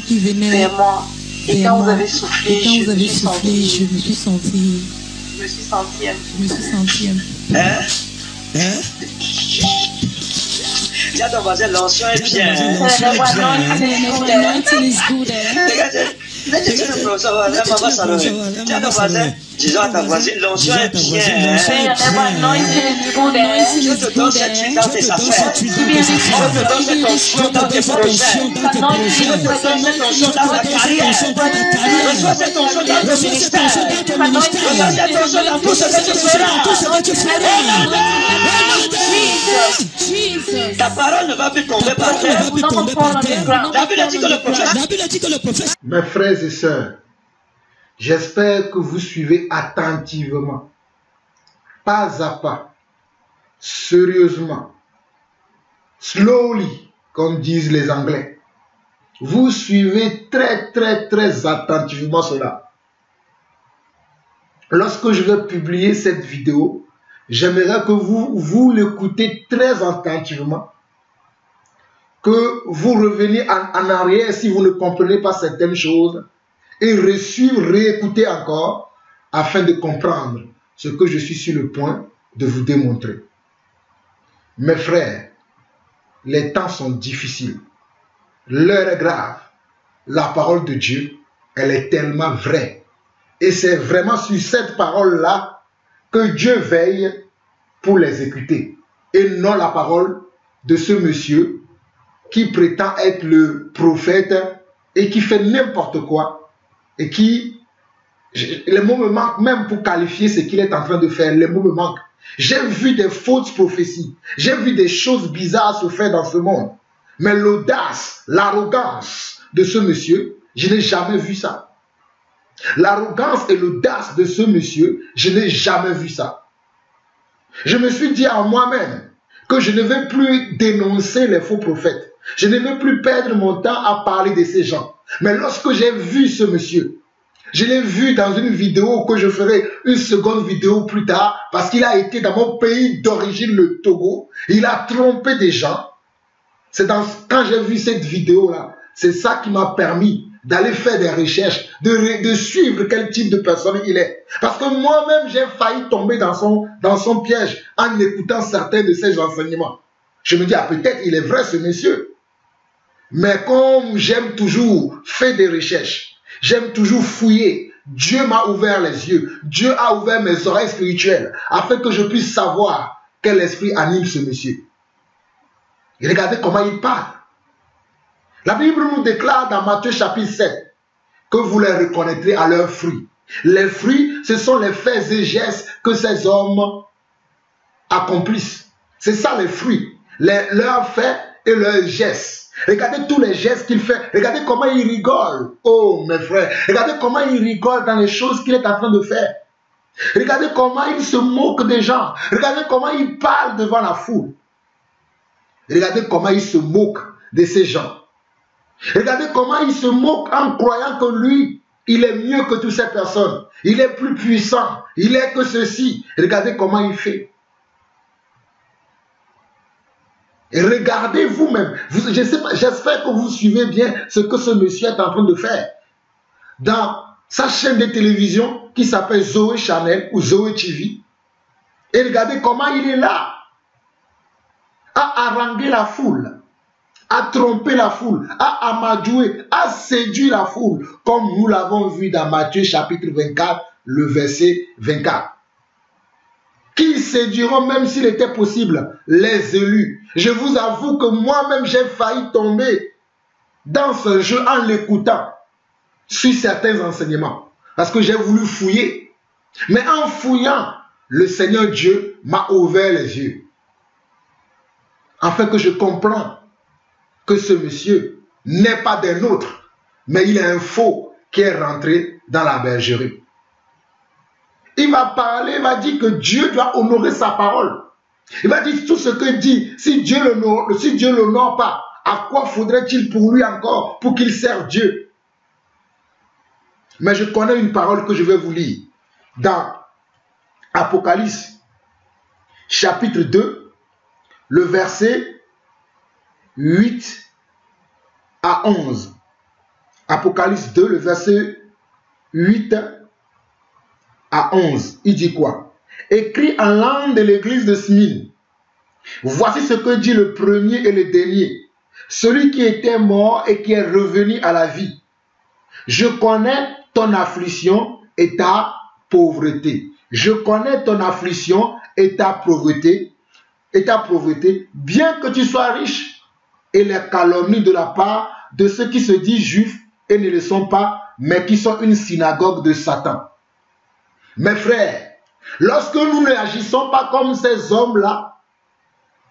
qui venait vers moi. Et quand vous avez soufflé, je me suis senti un peu. Hein? Dis à ton voisin, l'onction est bien. Disons à ta voisine, l'onction est bien. Je te donne cette huile dans tes affaires. Je te donne cette onction dans tes projets. Je te donne cette onction dans ta carrière. Reçois cette onction dans ton ministère. Reçois cette onction dans tout ce que tu feras. Ta parole ne va plus tomber par terre. David a dit que le prophète. Mes frères et sœurs, j'espère que vous suivez attentivement, pas à pas, sérieusement, slowly, comme disent les Anglais. Vous suivez très attentivement cela. Lorsque je vais publier cette vidéo, j'aimerais que vous l'écoutez très attentivement, que vous reveniez en arrière si vous ne comprenez pas certaines choses et réécouter encore afin de comprendre ce que je suis sur le point de vous démontrer. Mes frères, les temps sont difficiles, l'heure est grave, la parole de Dieu, elle est tellement vraie et c'est vraiment sur cette parole-là que Dieu veille pour l'exécuter et non la parole de ce monsieur qui prétend être le prophète et qui fait n'importe quoi et qui, les mots me manquent même pour qualifier ce qu'il est en train de faire, les mots me manquent. J'ai vu des fausses prophéties, j'ai vu des choses bizarres se faire dans ce monde, mais l'audace, l'arrogance de ce monsieur, je n'ai jamais vu ça. L'arrogance et l'audace de ce monsieur, je n'ai jamais vu ça. Je me suis dit à moi-même que je ne vais plus dénoncer les faux prophètes. Je ne vais plus perdre mon temps à parler de ces gens. Mais lorsque j'ai vu ce monsieur, je l'ai vu dans une vidéo que je ferai une seconde vidéo plus tard parce qu'il a été dans mon pays d'origine, le Togo. Il a trompé des gens. C'est quand j'ai vu cette vidéo-là, c'est ça qui m'a permis d'aller faire des recherches, de suivre quel type de personne il est. Parce que moi-même, j'ai failli tomber dans son piège en écoutant certains de ses enseignements. Je me dis, ah, peut-être il est vrai ce monsieur. Mais comme j'aime toujours faire des recherches, j'aime toujours fouiller, Dieu m'a ouvert les yeux, Dieu a ouvert mes oreilles spirituelles afin que je puisse savoir quel esprit anime ce monsieur. Et regardez comment il parle. La Bible nous déclare dans Matthieu chapitre 7 que vous les reconnaîtrez à leurs fruits. Les fruits, ce sont les faits et gestes que ces hommes accomplissent. C'est ça les fruits, leurs faits et leurs gestes. Regardez tous les gestes qu'il fait. Regardez comment il rigole. Oh mes frères, regardez comment il rigole dans les choses qu'il est en train de faire. Regardez comment il se moque des gens. Regardez comment il parle devant la foule. Regardez comment il se moque de ces gens. Regardez comment il se moque en croyant que lui, il est mieux que toutes ces personnes. Il est plus puissant. Il est que ceci. Regardez comment il fait. Et regardez vous-même. J'espère que vous suivez bien ce que ce monsieur est en train de faire. Dans sa chaîne de télévision qui s'appelle Zoé Channel ou Zoé TV. Et regardez comment il est là. à haranguer la foule, à tromper la foule, à amadouer, à séduire la foule, comme nous l'avons vu dans Matthieu chapitre 24, le verset 24. Qui séduiront, même s'il était possible, les élus. Je vous avoue que moi-même, j'ai failli tomber dans ce jeu en l'écoutant sur certains enseignements. Parce que j'ai voulu fouiller. Mais en fouillant, le Seigneur Dieu m'a ouvert les yeux. Afin que je comprenne que ce monsieur n'est pas des nôtres, mais il est un faux qui est rentré dans la bergerie. Il va parler, il va dire que Dieu doit honorer sa parole. Il va dire tout ce que dit. Si Dieu ne l'honore pas, à quoi faudrait-il pour lui encore, pour qu'il serve Dieu? Mais je connais une parole que je vais vous lire dans Apocalypse, chapitre 2, le verset 8 à 11. Apocalypse 2, le verset 8 à 11. Il dit quoi? Écrit en langue de l'église de Smyrne. Voici ce que dit le premier et le dernier, celui qui était mort et qui est revenu à la vie. Je connais ton affliction et ta pauvreté. Je connais ton affliction et ta pauvreté, bien que tu sois riche, et les calomnies de la part de ceux qui se disent juifs et ne le sont pas, mais qui sont une synagogue de Satan. Mes frères, lorsque nous ne agissons pas comme ces hommes-là,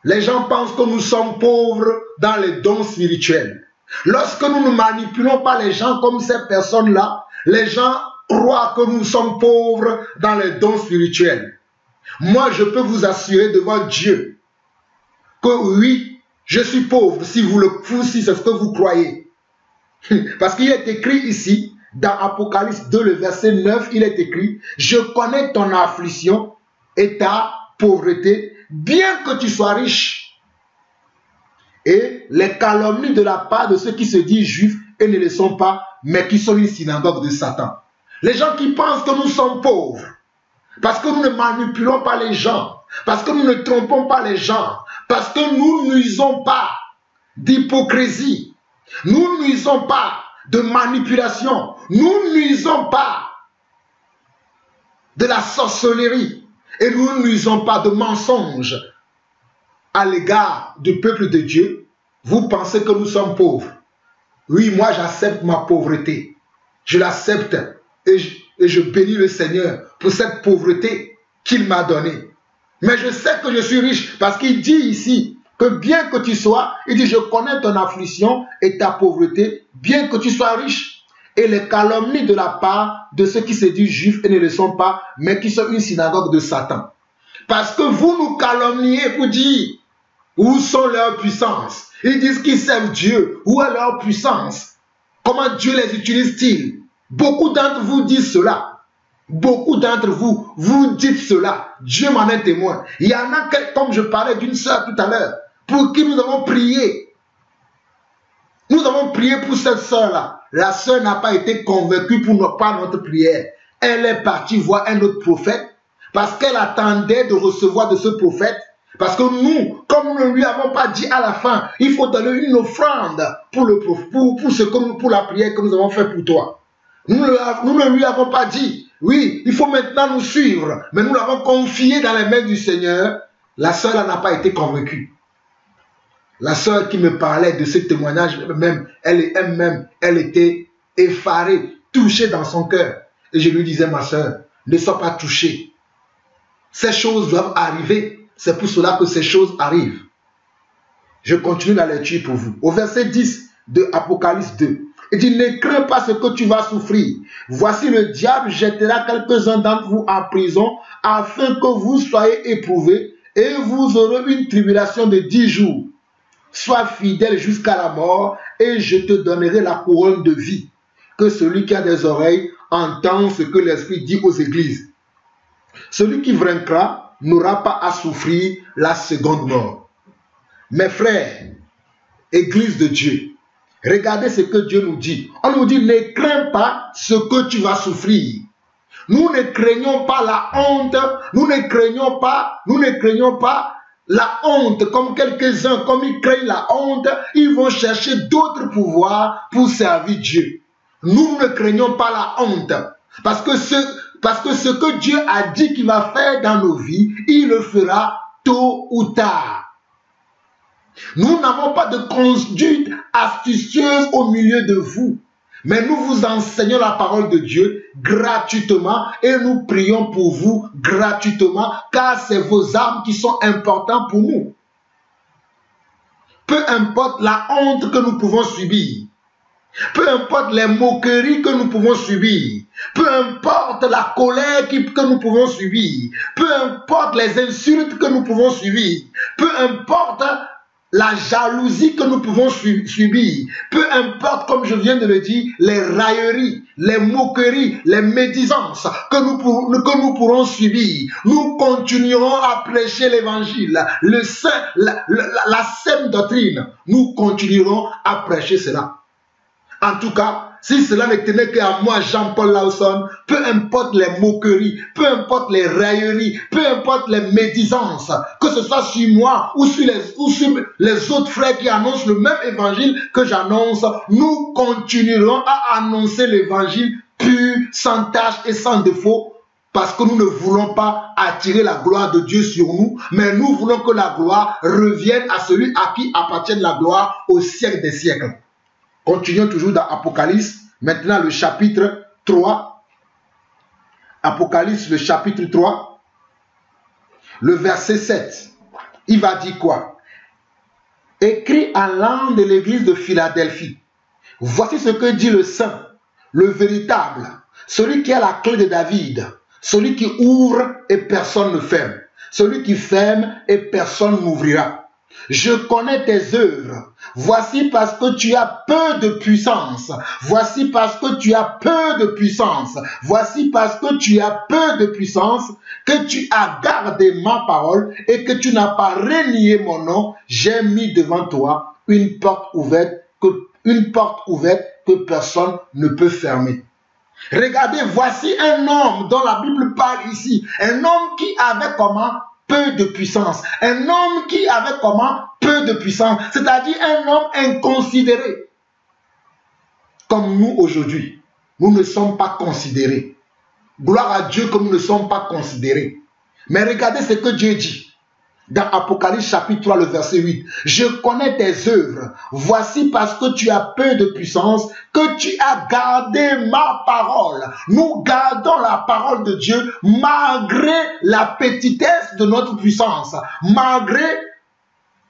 les gens pensent que nous sommes pauvres dans les dons spirituels. Lorsque nous ne manipulons pas les gens comme ces personnes-là, les gens croient que nous sommes pauvres dans les dons spirituels. Moi, je peux vous assurer devant Dieu que oui, je suis pauvre si c'est ce que vous croyez. Parce qu'il est écrit ici, dans Apocalypse 2, le verset 9, il est écrit, je connais ton affliction et ta pauvreté, bien que tu sois riche. Et les calomnies de la part de ceux qui se disent juifs et ne le sont pas, mais qui sont une synagogue de Satan. Les gens qui pensent que nous sommes pauvres, parce que nous ne manipulons pas les gens, parce que nous ne trompons pas les gens, parce que nous n'usons pas d'hypocrisie, nous n'usons pas de manipulation, nous n'usons pas de la sorcellerie et nous n'usons pas de mensonges à l'égard du peuple de Dieu. Vous pensez que nous sommes pauvres. Oui, moi j'accepte ma pauvreté. Je l'accepte et je bénis le Seigneur pour cette pauvreté qu'il m'a donnée. Mais je sais que je suis riche parce qu'il dit ici que bien que tu sois, il dit je connais ton affliction et ta pauvreté, bien que tu sois riche. Et les calomnies de la part de ceux qui se disent juifs et ne le sont pas, mais qui sont une synagogue de Satan. Parce que vous nous calomniez pour dire où sont leurs puissances. Ils disent qu'ils servent Dieu. Où est leur puissance? Comment Dieu les utilise-t-il? Beaucoup d'entre vous disent cela. Beaucoup d'entre vous, vous dites cela. Dieu m'en est témoin. Il y en a, comme je parlais d'une sœur tout à l'heure, pour qui nous avons prié. Nous avons prié pour cette sœur-là. La sœur n'a pas été convaincue par notre prière. Elle est partie voir un autre prophète parce qu'elle attendait de recevoir de ce prophète. Parce que nous, comme nous ne lui avons pas dit à la fin, il faut donner une offrande pour la prière que nous avons fait pour toi. Nous ne lui avons pas dit, oui, il faut maintenant nous suivre. Mais nous l'avons confié dans les mains du Seigneur. La sœur n'a pas été convaincue. La sœur qui me parlait de ce témoignage, elle était effarée, touchée dans son cœur. Et je lui disais, ma sœur, ne sois pas touchée. Ces choses doivent arriver. C'est pour cela que ces choses arrivent. Je continue la lecture pour vous. Au verset 10 de Apocalypse 2, il dit, ne crains pas ce que tu vas souffrir. Voici le diable jettera quelques-uns d'entre vous en prison afin que vous soyez éprouvés et vous aurez une tribulation de 10 jours. Sois fidèle jusqu'à la mort et je te donnerai la couronne de vie. Que celui qui a des oreilles entende ce que l'Esprit dit aux églises. Celui qui vaincra n'aura pas à souffrir la seconde mort. Mes frères, Église de Dieu, regardez ce que Dieu nous dit. On nous dit, ne crains pas ce que tu vas souffrir. Nous ne craignons pas la honte, nous ne craignons pas la honte, comme quelques-uns, comme ils craignent la honte, ils vont chercher d'autres pouvoirs pour servir Dieu. Nous ne craignons pas la honte. Parce que ce que Dieu a dit qu'il va faire dans nos vies, il le fera tôt ou tard. Nous n'avons pas de conduite astucieuse au milieu de vous. Mais nous vous enseignons la parole de Dieu gratuitement et nous prions pour vous gratuitement car c'est vos âmes qui sont importantes pour nous. Peu importe la honte que nous pouvons subir, peu importe les moqueries que nous pouvons subir, peu importe la colère que nous pouvons subir, peu importe les insultes que nous pouvons subir, peu importe la jalousie que nous pouvons subir, peu importe, comme je viens de le dire, les railleries, les moqueries, les médisances que nous pourrons subir, nous continuerons à prêcher l'évangile, la saine doctrine, nous continuerons à prêcher cela. En tout cas, si cela ne tenait qu'à moi, Jean-Paul Lawson, peu importe les moqueries, peu importe les railleries, peu importe les médisances, que ce soit sur moi ou sur les autres frères qui annoncent le même évangile que j'annonce, nous continuerons à annoncer l'évangile pur, sans tache et sans défaut, parce que nous ne voulons pas attirer la gloire de Dieu sur nous, mais nous voulons que la gloire revienne à celui à qui appartient la gloire au siècle des siècles. Continuons toujours dans Apocalypse, maintenant le chapitre 3. Apocalypse, le chapitre 3, le verset 7. Il va dire quoi? Écrit en langue de l'église de Philadelphie. Voici ce que dit le Saint, le véritable, celui qui a la clé de David, celui qui ouvre et personne ne ferme, celui qui ferme et personne n'ouvrira. Je connais tes œuvres. Voici parce que tu as peu de puissance. Voici parce que tu as peu de puissance. Voici parce que tu as peu de puissance que tu as gardé ma parole et que tu n'as pas renié mon nom. J'ai mis devant toi une porte ouverte que personne ne peut fermer. Regardez, voici un homme dont la Bible parle ici. Un homme qui avait comment? Peu de puissance. Un homme qui avait comment? Peu de puissance. C'est-à-dire un homme inconsidéré. Comme nous aujourd'hui. Nous ne sommes pas considérés. Gloire à Dieu que nous ne sommes pas considérés. Mais regardez ce que Dieu dit. Dans Apocalypse chapitre 3, le verset 8. Je connais tes œuvres. Voici parce que tu as peu de puissance que tu as gardé ma parole. Nous gardons la parole de Dieu malgré la petitesse de notre puissance. Malgré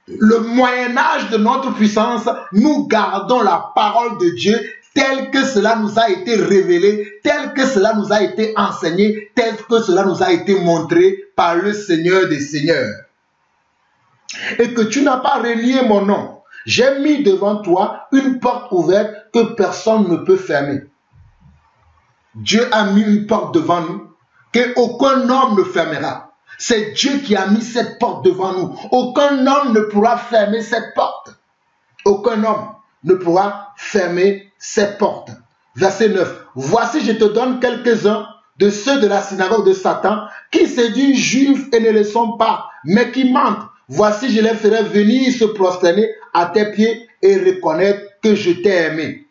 le Moyen-Âge de notre puissance, nous gardons la parole de Dieu tel que cela nous a été révélé, tel que cela nous a été enseigné, tel que cela nous a été montré par le Seigneur des Seigneurs. Et que tu n'as pas renié mon nom. J'ai mis devant toi une porte ouverte que personne ne peut fermer. Dieu a mis une porte devant nous qu'aucun homme ne fermera. C'est Dieu qui a mis cette porte devant nous. Aucun homme ne pourra fermer cette porte. Aucun homme ne pourra fermer cette porte. Verset 9. Voici, je te donne quelques-uns de ceux de la synagogue de Satan qui se disent juifs et ne le sont pas, mais qui mentent. Voici, je les ferai venir se prosterner à tes pieds et reconnaître que je t'ai aimé.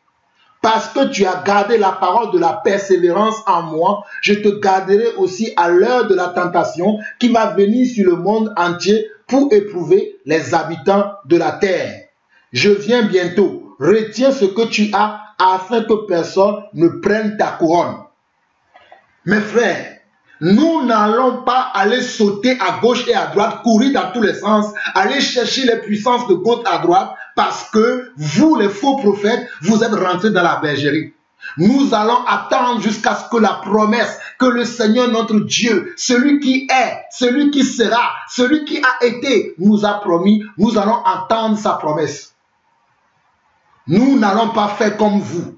Parce que tu as gardé la parole de la persévérance en moi, je te garderai aussi à l'heure de la tentation qui va venir sur le monde entier pour éprouver les habitants de la terre. Je viens bientôt. Retiens ce que tu as afin que personne ne prenne ta couronne. Mes frères, nous n'allons pas aller sauter à gauche et à droite, courir dans tous les sens, aller chercher les puissances de gauche à droite, parce que vous, les faux prophètes, vous êtes rentrés dans la bergerie. Nous allons attendre jusqu'à ce que la promesse que le Seigneur notre Dieu, celui qui est, celui qui sera, celui qui a été, nous a promis, nous allons entendre sa promesse. Nous n'allons pas faire comme vous.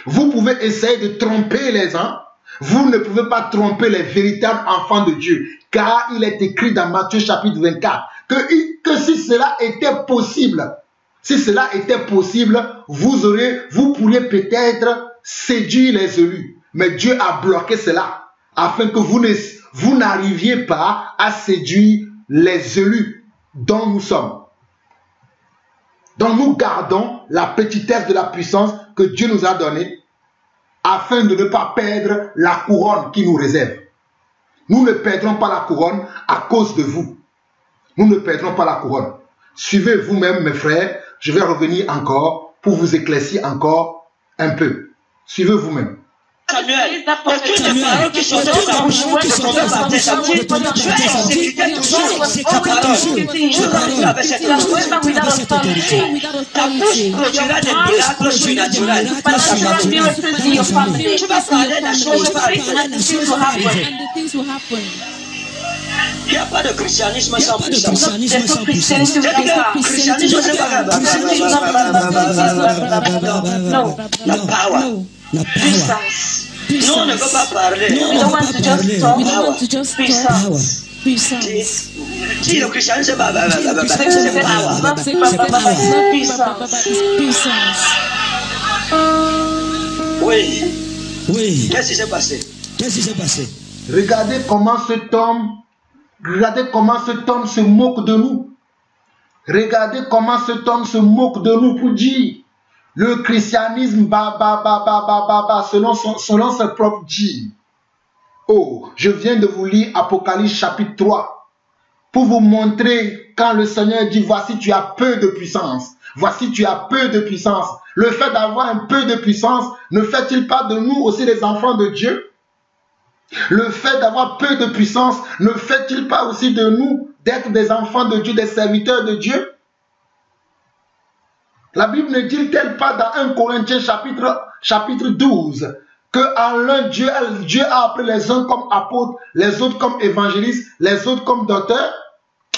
Vous pouvez essayer de tromper les uns. Vous ne pouvez pas tromper les véritables enfants de Dieu. Car il est écrit dans Matthieu chapitre 24 que si cela était possible, vous pourriez peut-être séduire les élus. Mais Dieu a bloqué cela afin que vous n'arriviez pas à séduire les élus. dont nous sommes. Donc nous gardons la petitesse de la puissance que Dieu nous a donnée afin de ne pas perdre la couronne qui nous réserve. Nous ne perdrons pas la couronne à cause de vous. Nous ne perdrons pas la couronne. Suivez vous-même, mes frères. Je vais revenir encore pour vous éclaircir encore un peu. Suivez vous-même. Samuel, est-ce que les paroles qui sont dans ta bouche sont par tes amis? Tu es en sécurité toujours. Je t'en avec cette bouche. Ta bouche produira des miracles surnaturels. Tu vas parler des choses par il n'y a pas de christianisme sans puissance. Christianisme, c'est pas la power. La puissance. Nous, on ne veut pas parler. We don't want to just talk. We don't want to just puissance. Puissance. Dis le christianisme, c'est pas puissance. Oui. Oui. Qu'est-ce qui s'est passé? Qu'est-ce qui s'est passé? Regardez comment cet homme se moque de nous. Regardez comment cet homme se moque de nous pour dire le christianisme selon ses propres dires. Oh, je viens de vous lire Apocalypse chapitre 3 pour vous montrer quand le Seigneur dit voici tu as peu de puissance. Voici tu as peu de puissance. Le fait d'avoir un peu de puissance ne fait-il pas de nous aussi des enfants de Dieu? Le fait d'avoir peu de puissance ne fait-il pas aussi de nous d'être des enfants de Dieu, des serviteurs de Dieu? La Bible ne dit-elle pas dans 1 Corinthiens chapitre 12 que en l'un Dieu a appelé les uns comme apôtres, les autres comme évangélistes, les autres comme docteurs?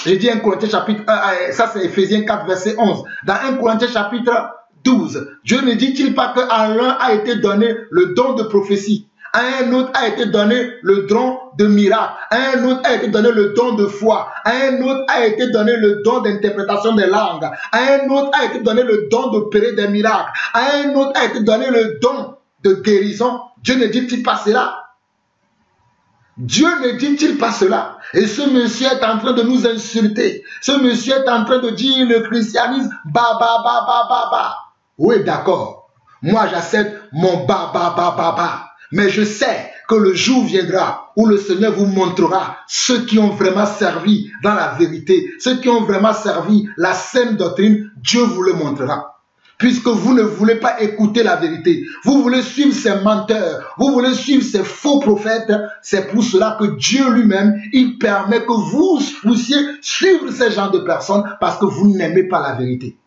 J'ai dit 1 Corinthiens chapitre 1, ça c'est Ephésiens 4 verset 11. Dans 1 Corinthiens chapitre 12, Dieu ne dit-il pas qu'à l'un a été donné le don de prophétie, à un autre a été donné le don de miracle, à un autre a été donné le don de foi, à un autre a été donné le don d'interprétation des langues, à un autre a été donné le don d'opérer des miracles, à un autre a été donné le don de guérison. Dieu ne dit-il pas cela? Dieu ne dit-il pas cela? Et ce monsieur est en train de nous insulter. Ce monsieur est en train de dire le christianisme, Oui, d'accord. Moi, j'accepte mon Mais je sais que le jour viendra où le Seigneur vous montrera ceux qui ont vraiment servi dans la vérité, ceux qui ont vraiment servi la saine doctrine, Dieu vous le montrera. Puisque vous ne voulez pas écouter la vérité, vous voulez suivre ces menteurs, vous voulez suivre ces faux prophètes, c'est pour cela que Dieu lui-même, il permet que vous puissiez suivre ces genres de personnes parce que vous n'aimez pas la vérité.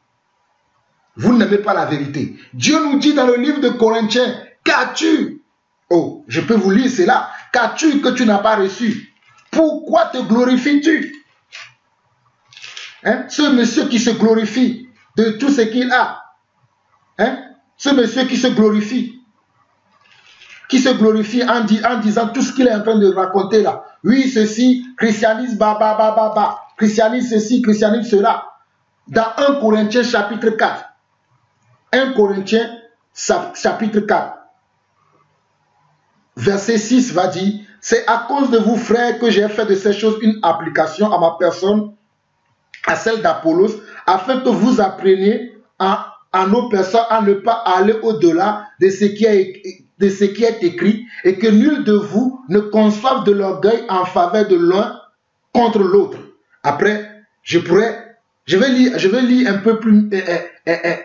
Vous n'aimez pas la vérité. Dieu nous dit dans le livre de Corinthiens, qu'as-tu? Oh, je peux vous lire cela. Qu'as-tu que tu n'as pas reçu? Pourquoi te glorifies-tu? Hein? Ce monsieur qui se glorifie de tout ce qu'il a. Hein? Ce monsieur qui se glorifie en disant tout ce qu'il est en train de raconter là. Oui, ceci, christianisme, christianisme ceci, christianisme cela. Dans 1 Corinthiens chapitre 4. 1 Corinthiens chapitre 4. Verset 6 va dire, c'est à cause de vous frères que j'ai fait de ces choses une application à ma personne, à celle d'Apollos, afin que vous appreniez à nos personnes à ne pas aller au-delà de ce qui est écrit et que nul de vous ne conçoive de l'orgueil en faveur de l'un contre l'autre. Après, je vais lire un peu plus,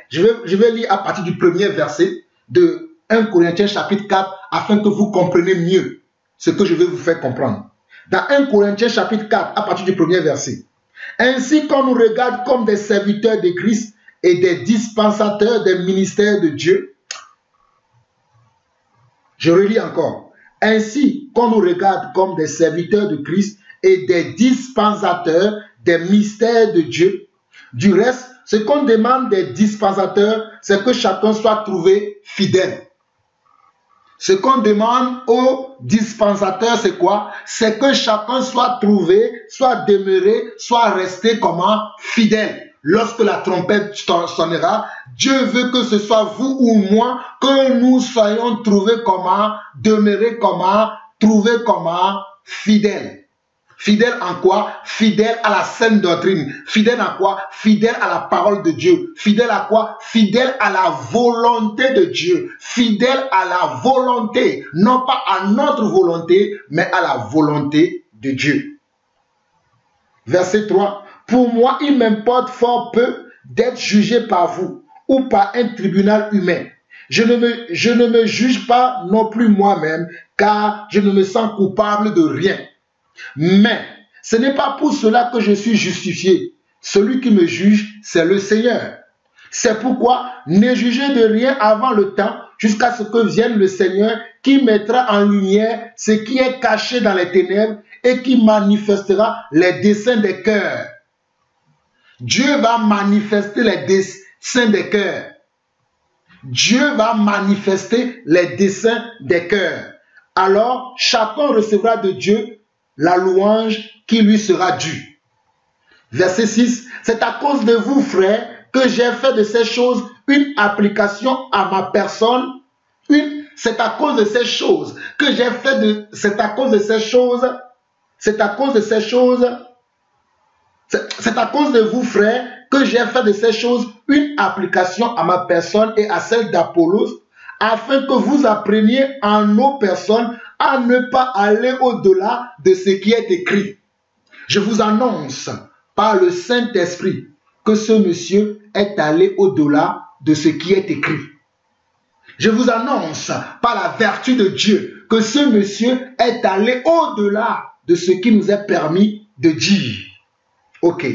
je vais lire à partir du premier verset de 1 Corinthiens chapitre 4 afin que vous compreniez mieux ce que je vais vous faire comprendre. Dans 1 Corinthiens chapitre 4 à partir du premier verset. Ainsi qu'on nous regarde comme des serviteurs de Christ et des dispensateurs des ministères de Dieu. Je relis encore. Ainsi qu'on nous regarde comme des serviteurs de Christ et des dispensateurs des mystères de Dieu. Du reste, ce qu'on demande des dispensateurs, c'est que chacun soit trouvé fidèle. Ce qu'on demande aux dispensateurs, c'est quoi? C'est que chacun soit trouvé, soit demeuré, soit resté comment? Fidèle. Lorsque la trompette sonnera, Dieu veut que ce soit vous ou moi, que nous soyons trouvés comment? Demeurés comment? Trouvés comment? Fidèles. Fidèle en quoi? Fidèle à la saine doctrine. Fidèle à quoi? Fidèle à la parole de Dieu. Fidèle à quoi? Fidèle à la volonté de Dieu. Fidèle à la volonté. Non pas à notre volonté, mais à la volonté de Dieu. Verset 3. Pour moi, il m'importe fort peu d'être jugé par vous ou par un tribunal humain. Je ne me juge pas non plus moi-même, car je ne me sens coupable de rien. Mais ce n'est pas pour cela que je suis justifié. Celui qui me juge, c'est le Seigneur. C'est pourquoi ne jugez de rien avant le temps, jusqu'à ce que vienne le Seigneur qui mettra en lumière ce qui est caché dans les ténèbres et qui manifestera les desseins des cœurs. Dieu va manifester les desseins des cœurs. Dieu va manifester les desseins des cœurs. Alors, chacun recevra de Dieu la louange qui lui sera due. Verset 6. C'est à cause de vous, frères, que j'ai fait de ces choses une application à ma personne. C'est à cause de ces choses que j'ai fait de... C'est à cause de ces choses... C'est à cause de ces choses... C'est à cause de vous, frères, que j'ai fait de ces choses une application à ma personne et à celle d'Apollos, afin que vous appreniez en nos personnes à ne pas aller au-delà de ce qui est écrit. Je vous annonce par le Saint-Esprit que ce monsieur est allé au-delà de ce qui est écrit. Je vous annonce par la vertu de Dieu que ce monsieur est allé au-delà de ce qui nous est permis de dire. Ok.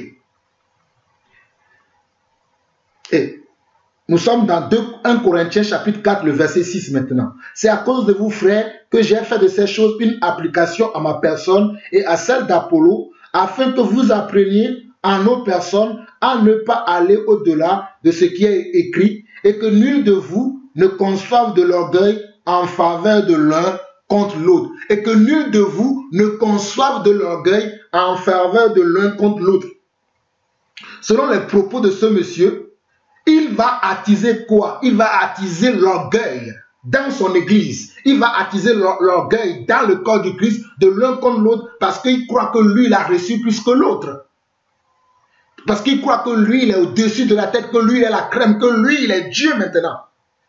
Et nous sommes dans 1 Corinthiens chapitre 4, le verset 6 maintenant. C'est à cause de vous, frères, que j'ai fait de ces choses une application à ma personne et à celle d'Apollo, afin que vous appreniez en nos personnes à ne pas aller au-delà de ce qui est écrit et que nul de vous ne conçoive de l'orgueil en faveur de l'un contre l'autre. Et que nul de vous ne conçoive de l'orgueil en faveur de l'un contre l'autre. Selon les propos de ce monsieur, il va attiser quoi? Il va attiser l'orgueil dans son église. Il va attiser l'orgueil dans le corps du Christ de l'un contre l'autre parce qu'il croit que lui, il a reçu plus que l'autre. Parce qu'il croit que lui, il est au-dessus de la tête, que lui, il est la crème, que lui, il est Dieu maintenant.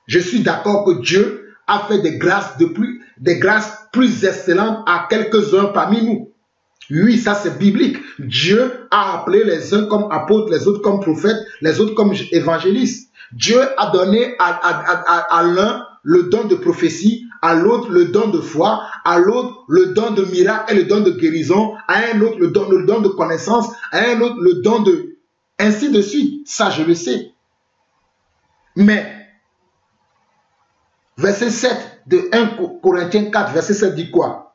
Je suis d'accord que Dieu a fait des grâces plus excellentes à quelques-uns parmi nous. Oui, ça c'est biblique. Dieu a appelé les uns comme apôtres, les autres comme prophètes, les autres comme évangélistes. Dieu a donné à l'un le don de prophétie, à l'autre le don de foi, à l'autre le don de miracle et le don de guérison, à un autre le don de connaissance, à un autre le don de... Ainsi de suite. Ça, je le sais. Mais, verset 7 de 1 Corinthiens 4, verset 7 dit quoi?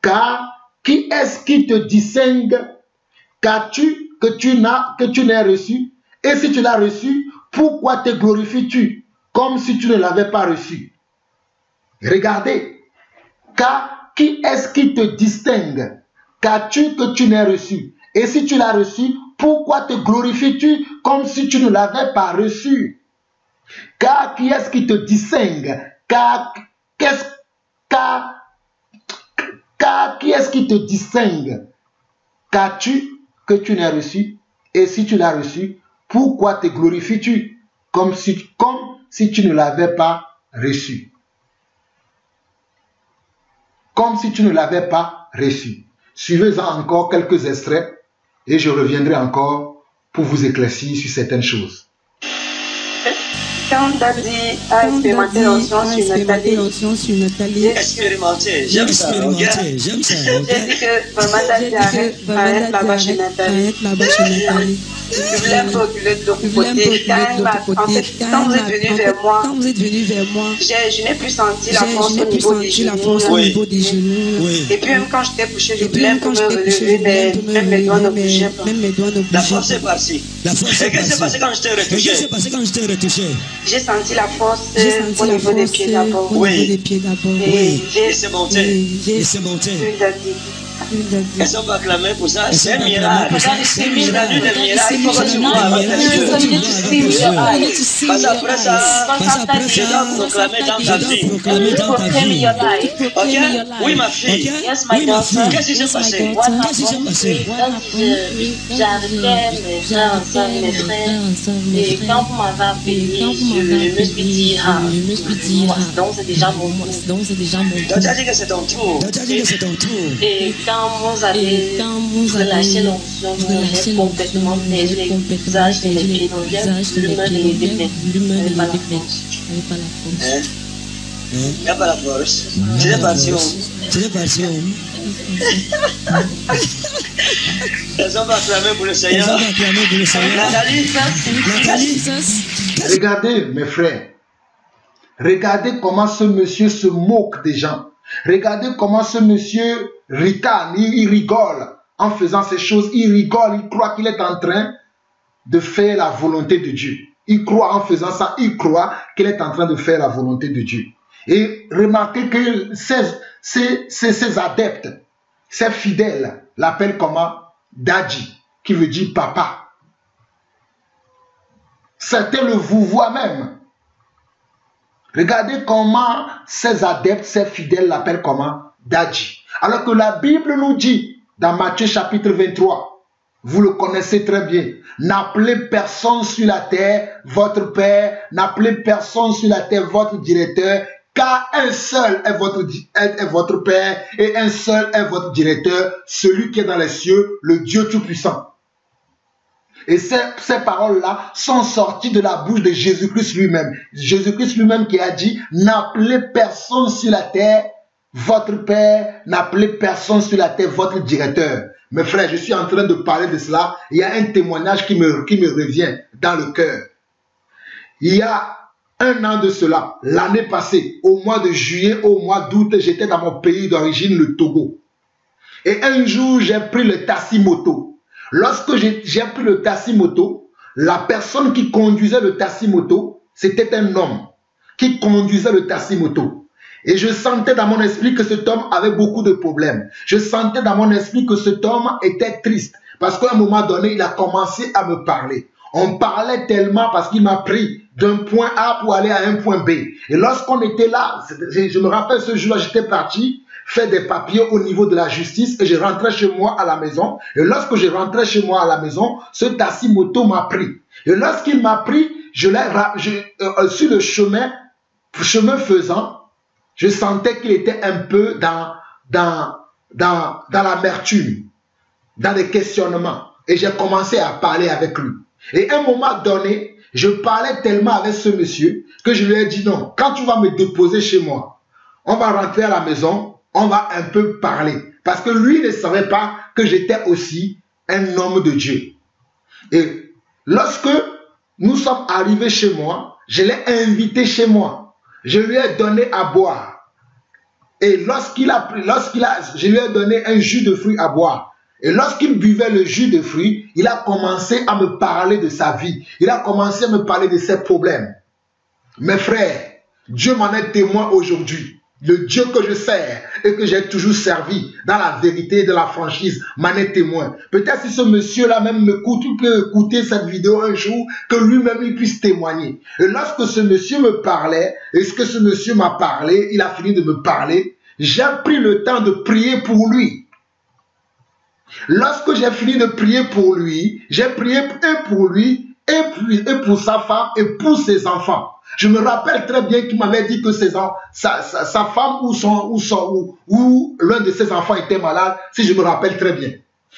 Car qui est-ce qui te distingue que tu n'aies reçu? Et si tu l'as reçu, pourquoi te glorifies-tu comme si tu ne l'avais pas reçu? Regardez. Car qui est-ce qui te distingue que tu n'aies reçu? Et si tu l'as reçu, pourquoi te glorifies-tu comme si tu ne l'avais pas reçu? Car qui est-ce qui te distingue? Car qui est-ce qui te distingue que tu n'as reçu? Et si tu l'as reçu, pourquoi te glorifies-tu comme si tu ne l'avais pas reçu? Comme si tu ne l'avais pas reçu. Suivez-en encore quelques extraits et je reviendrai encore pour vous éclaircir sur certaines choses. Quand Daddy a expérimenté l'onction sur Nathalie, expérimenté, j'aime ça. j'ai dit que vraiment Daddy arrête là-bas chez Nathalie. Je voulais me reculer de l'autre côté. Quand vous êtes venu vers moi, je n'ai plus senti la force au niveau des genoux. Et puis même quand j'étais couché, je voulais me relever, mais même mes doigts ne bougeaient pas. La force est partie. Et qu'est-ce qui s'est passé quand je t'ai retouché? J'ai senti la force au niveau des pieds d'abord. Oui. Et c'est monté. Oui, Daddy. Est-ce qu'on va acclamer pour ça? C'est un miracle. C'est un miracle. Il faut que tu vois avec les yeux. Parce qu'après ça, je dois proclamer dans ta vie. Ok? Oui, ma fille. Qu'est-ce qui s'est passé? J'arrêtais mes frères ensemble, mes frères. Et quand vous m'avez appelé, je me suis dit, donc c'est déjà mon tour. Donc tu as dit que c'est ton tour. Et quand vous avez relâché l'onction, j'ai complètement perdu les visages et les pieds. Donc j'ai l'humeur de les défaire. Je n'avais pas la force. Il n'y a pas la force. Tu es parti où? Elles ont acclamé pour le Seigneur. Nathalie. Regardez, mes frères. Regardez comment ce monsieur se moque des gens. Regardez comment ce monsieur ricane, il rigole en faisant ces choses. Il rigole, il croit qu'il est en train de faire la volonté de Dieu. Il croit en faisant ça, il croit qu'il est en train de faire la volonté de Dieu. Et remarquez que ces adeptes, ces fidèles, l'appellent comment? Daddy, qui veut dire papa. C'était le vouvoiement même. Regardez comment ces adeptes, ces fidèles l'appellent comment? Daddy. Alors que la Bible nous dit, dans Matthieu chapitre 23, vous le connaissez très bien, n'appelez personne sur la terre votre père, n'appelez personne sur la terre votre directeur, car un seul est votre père et un seul est votre directeur, celui qui est dans les cieux, le Dieu Tout-Puissant. Et ces paroles-là sont sorties de la bouche de Jésus-Christ lui-même. Jésus-Christ lui-même qui a dit, n'appelez personne sur la terre votre père, n'appelez personne sur la terre votre directeur. Mes frères, je suis en train de parler de cela. Il y a un témoignage qui me revient dans le cœur. Il y a un an de cela, l'année passée, au mois de juillet, au mois d'août, j'étais dans mon pays d'origine, le Togo. Et un jour, j'ai pris le taxi-moto. Lorsque j'ai pris le taxi-moto, la personne qui conduisait le taxi-moto, c'était un homme qui conduisait le taxi-moto. Et je sentais dans mon esprit que cet homme avait beaucoup de problèmes. Je sentais dans mon esprit que cet homme était triste. Parce qu'à un moment donné, il a commencé à me parler. On parlait tellement parce qu'il m'a pris d'un point A pour aller à un point B. Et lorsqu'on était là, je me rappelle ce jour-là, j'étais parti faire des papiers au niveau de la justice et je rentrais chez moi à la maison. Et lorsque je rentrais chez moi à la maison, ce taxi-moto m'a pris. Et lorsqu'il m'a pris, sur le chemin faisant, je sentais qu'il était un peu dans l'amertume, dans les questionnements. Et j'ai commencé à parler avec lui. Et à un moment donné, je parlais tellement avec ce monsieur que je lui ai dit non, quand tu vas me déposer chez moi, on va rentrer à la maison, on va un peu parler. Parce que lui ne savait pas que j'étais aussi un homme de Dieu. Et lorsque nous sommes arrivés chez moi, je l'ai invité chez moi. Je lui ai donné à boire. Et je lui ai donné un jus de fruits à boire. Et lorsqu'il buvait le jus de fruits, il a commencé à me parler de sa vie. Il a commencé à me parler de ses problèmes. Mes frères, Dieu m'en est témoin aujourd'hui. Le Dieu que je sers et que j'ai toujours servi dans la vérité et de la franchise m'en est témoin. Peut-être si ce monsieur-là même m'écoute, il peut écouter cette vidéo un jour, que lui-même il puisse témoigner. Et lorsque ce monsieur me parlait, et ce que ce monsieur m'a parlé, il a fini de me parler, j'ai pris le temps de prier pour lui. Lorsque j'ai fini de prier pour lui, j'ai prié et pour lui, et pour sa femme, et pour ses enfants. Je me rappelle très bien qu'il m'avait dit que sa femme ou l'un de ses enfants était malade, si je me rappelle très bien.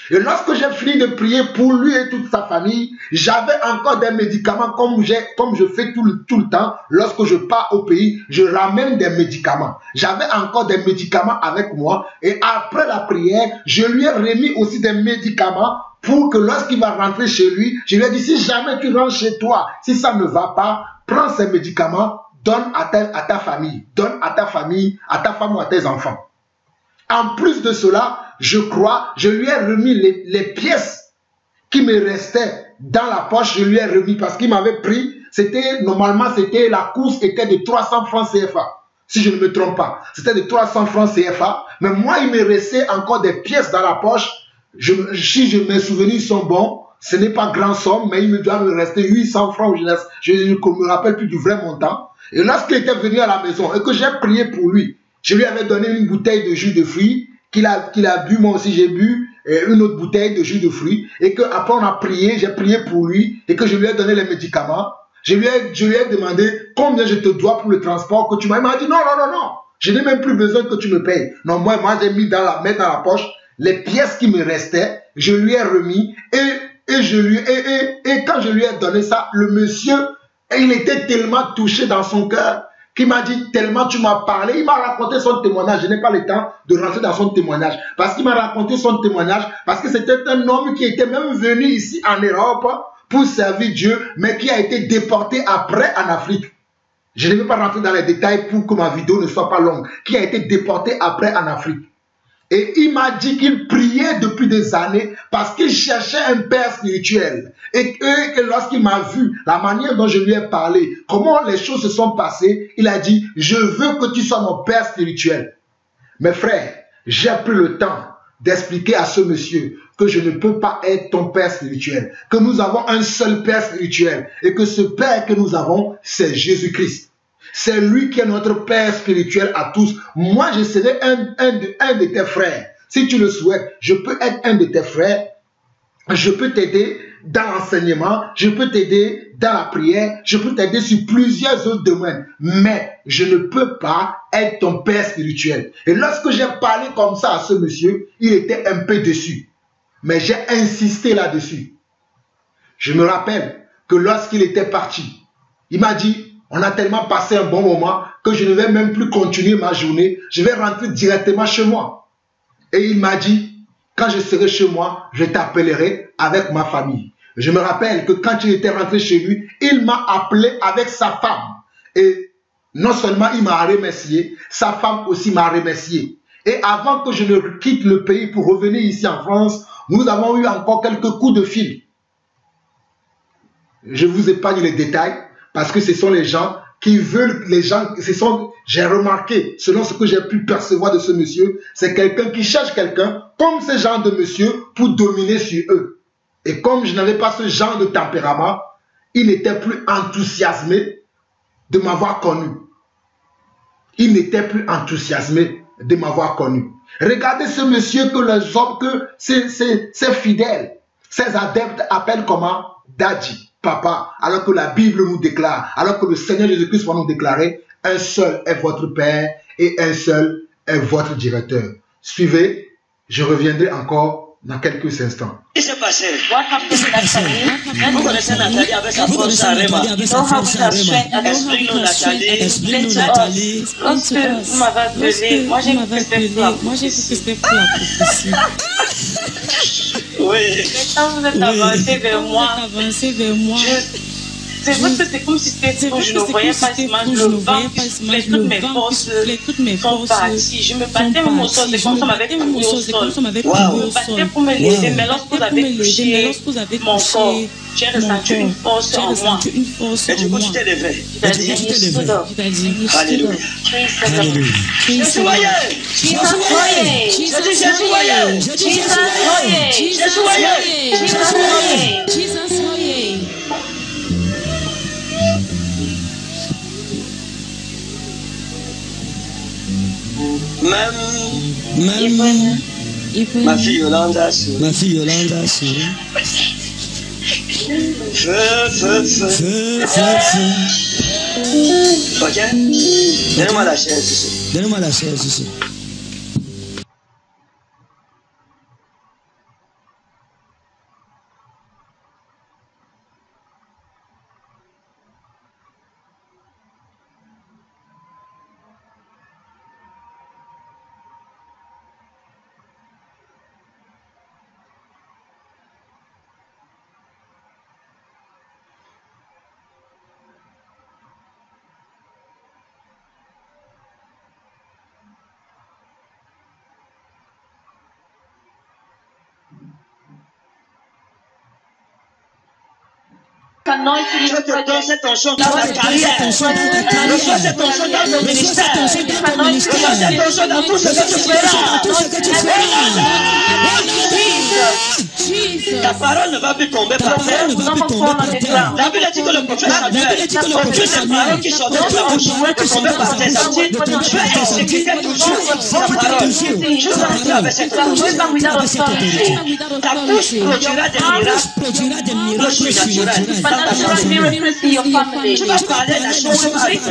Et lorsque j'ai fini de prier pour lui et toute sa famille, j'avais encore des médicaments comme je fais tout le temps. Lorsque je pars au pays, je ramène des médicaments. J'avais encore des médicaments avec moi. Et après la prière, je lui ai remis aussi des médicaments pour que lorsqu'il va rentrer chez lui, je lui ai dit, si jamais tu rentres chez toi, si ça ne va pas, prends ces médicaments, donne à ta famille. Donne à ta famille, à ta femme ou à tes enfants. En plus de cela, je lui ai remis les pièces qui me restaient dans la poche, je lui ai remis parce qu'il m'avait pris, normalement la course était de 300 francs CFA. si je ne me trompe pas. C'était de 300 francs CFA, mais moi, il me restait encore des pièces dans la poche. Si mes souvenirs sont bons, ce n'est pas grand somme, mais il me doit me rester 800 francs. Je ne me rappelle plus du vrai montant. Et lorsqu'il était venu à la maison et que j'ai prié pour lui, je lui avais donné une bouteille de jus de fruits qu'il a bu, moi aussi j'ai bu une autre bouteille de jus de fruits, et qu'après on a prié, j'ai prié pour lui, et que je lui ai donné les médicaments. Je lui ai demandé combien je te dois pour le transport que tu m'as. Il m'a dit non, non, non, non, je n'ai même plus besoin que tu me payes. Non, moi j'ai mis dans la poche les pièces qui me restaient, je lui ai remis, et quand je lui ai donné ça, le monsieur, il était tellement touché dans son cœur, qui m'a dit tellement tu m'as parlé, il m'a raconté son témoignage. Je n'ai pas le temps de rentrer dans son témoignage, parce qu'il m'a raconté son témoignage, parce que c'était un homme qui était même venu ici en Europe pour servir Dieu, mais qui a été déporté après en Afrique. Je ne vais pas rentrer dans les détails pour que ma vidéo ne soit pas longue. Qui a été déporté après en Afrique. Et il m'a dit qu'il priait depuis des années parce qu'il cherchait un père spirituel. Et que lorsqu'il m'a vu, la manière dont je lui ai parlé, comment les choses se sont passées, il a dit, je veux que tu sois mon père spirituel. Mes frères, j'ai pris le temps d'expliquer à ce monsieur que je ne peux pas être ton père spirituel, que nous avons un seul père spirituel et que ce père que nous avons, c'est Jésus-Christ. C'est lui qui est notre père spirituel à tous. Moi, je serai un de tes frères. Si tu le souhaites, je peux être un de tes frères. Je peux t'aider dans l'enseignement, je peux t'aider dans la prière, je peux t'aider sur plusieurs autres domaines. Mais je ne peux pas être ton père spirituel. Et lorsque j'ai parlé comme ça à ce monsieur, il était un peu déçu. Mais j'ai insisté là-dessus. Je me rappelle que lorsqu'il était parti, il m'a dit, on a tellement passé un bon moment que je ne vais même plus continuer ma journée. Je vais rentrer directement chez moi. Et il m'a dit, quand je serai chez moi, je t'appellerai avec ma famille. Je me rappelle que quand il était rentré chez lui, il m'a appelé avec sa femme. Et non seulement il m'a remercié, sa femme aussi m'a remercié. Et avant que je ne quitte le pays pour revenir ici en France, nous avons eu encore quelques coups de fil. Je vous épargne les détails parce que ce sont les gens qui veulent, j'ai remarqué, selon ce que j'ai pu percevoir de ce monsieur, c'est quelqu'un qui cherche quelqu'un comme ce genre de monsieur pour dominer sur eux. Et comme je n'avais pas ce genre de tempérament, il n'était plus enthousiasmé de m'avoir connu. Il n'était plus enthousiasmé de m'avoir connu. Regardez ce monsieur que les hommes, que ses fidèles, ses adeptes appellent comment? Daddy. Papa, alors que la Bible nous déclare, alors que le Seigneur Jésus-Christ va nous déclarer, un seul est votre Père et un seul est votre directeur. Suivez, je reviendrai encore dans quelques instants. Qu'est-ce qui s'est passé? Vous connaissez Nathalie avec sa force à Réma. Explique-nous Nathalie. Lorsque vous m'avez appelé, moi j'ai fait flop. Oui. Quand vous êtes avancé vers moi, c'est vrai que c'est comme si c'était que je ne voyais pas l'image, le vent qui soufflait, toutes mes forces sont parties. Je me battais même au sol, c'est comme si on m'avait pris au sol. Je me battais pour me lever, mais lorsque vous avez touché mon corps, j'ai ressenti une force en moi. Et du coup, tu t'es levé. Tu t'as dit, Alléluia. Alléluia. Jésus voyait. Jesus voyait. Je dis Jésus voyait. Jesus voyait. Jésus voyait. Jesus voyait. Jesus voyait. Même ma fille Yolanda a souri. Feu. Ok? Donnez-moi la chaise ici. Je te donne cette onction dans ta carrière. Reçois cette onction dans ton ministère. Reçois cette onction dans tout ce que tu feras. Ta parole ne va plus tomber par terre. La Bible dit que le prophète Samuel, aucune des paroles qui sortaient de sa bouche ne tombaient par terre. Ça dit, tu as exécuté toujours ta parole. Je vais avec cette autorité. Ta bouche produira des miracles surnaturels dans ta famille. Tu vas parler de la chose arrivée.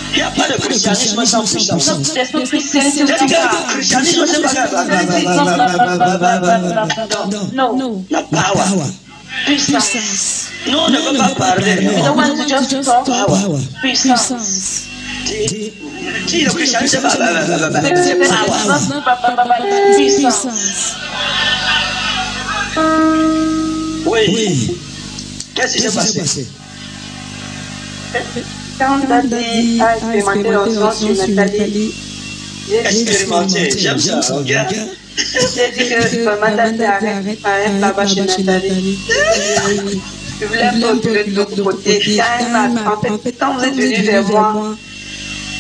Il n'y a pas de christianisme sans puissance. Christianisme, c'est pas non. La power. Puissance. Nous, on ne veut pas parler. Power. Puissance. Dis le christianisme, c'est power. Puissance. Oui. Qu'est-ce qui s'est passé? Quand Daddy a expérimenté l'onction sur Nathalie, expérimenté, j'aime ça, regarde. j'ai dit que vraiment Daddy arrête là-bas chez Nathalie. Je voulais un peu de l'autre côté. En fait, quand vous êtes venu vers moi,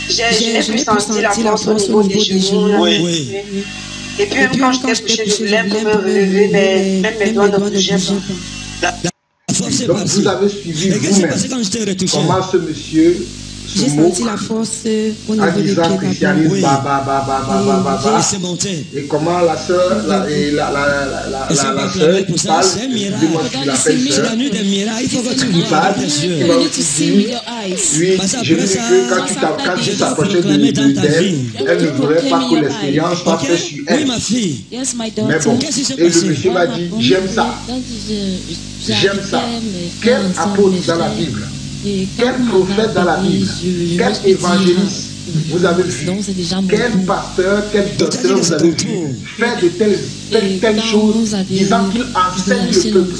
j'ai pu sentir la force au niveau des genoux. Oui. Et puis même quand j'étais couché, je voulais un peu me relever, mais même mes doigts ne bougeaient pas. Donc vous avez suivi vous-même comment ce monsieur J'ai senti la force au niveau des pieds. christianisme, et comment la sœur, la sœur qui parle, dis-moi si tu l'appelles sœur, qui parle, qui va aussi dire, oui, j'ai vu que quand tu t'approchais d'elle, elle ne voulait pas que l'expérience soit faite sur elle. Mais bon, et le monsieur m'a dit, j'aime ça. J'aime ça. Quel apôtre dans la Bible? Quel prophète dans la Bible? Quel évangéliste vous avez vu? Quel pasteur, quel docteur vous avez vu faire de telles choses, disant qu'il enseigne le peuple?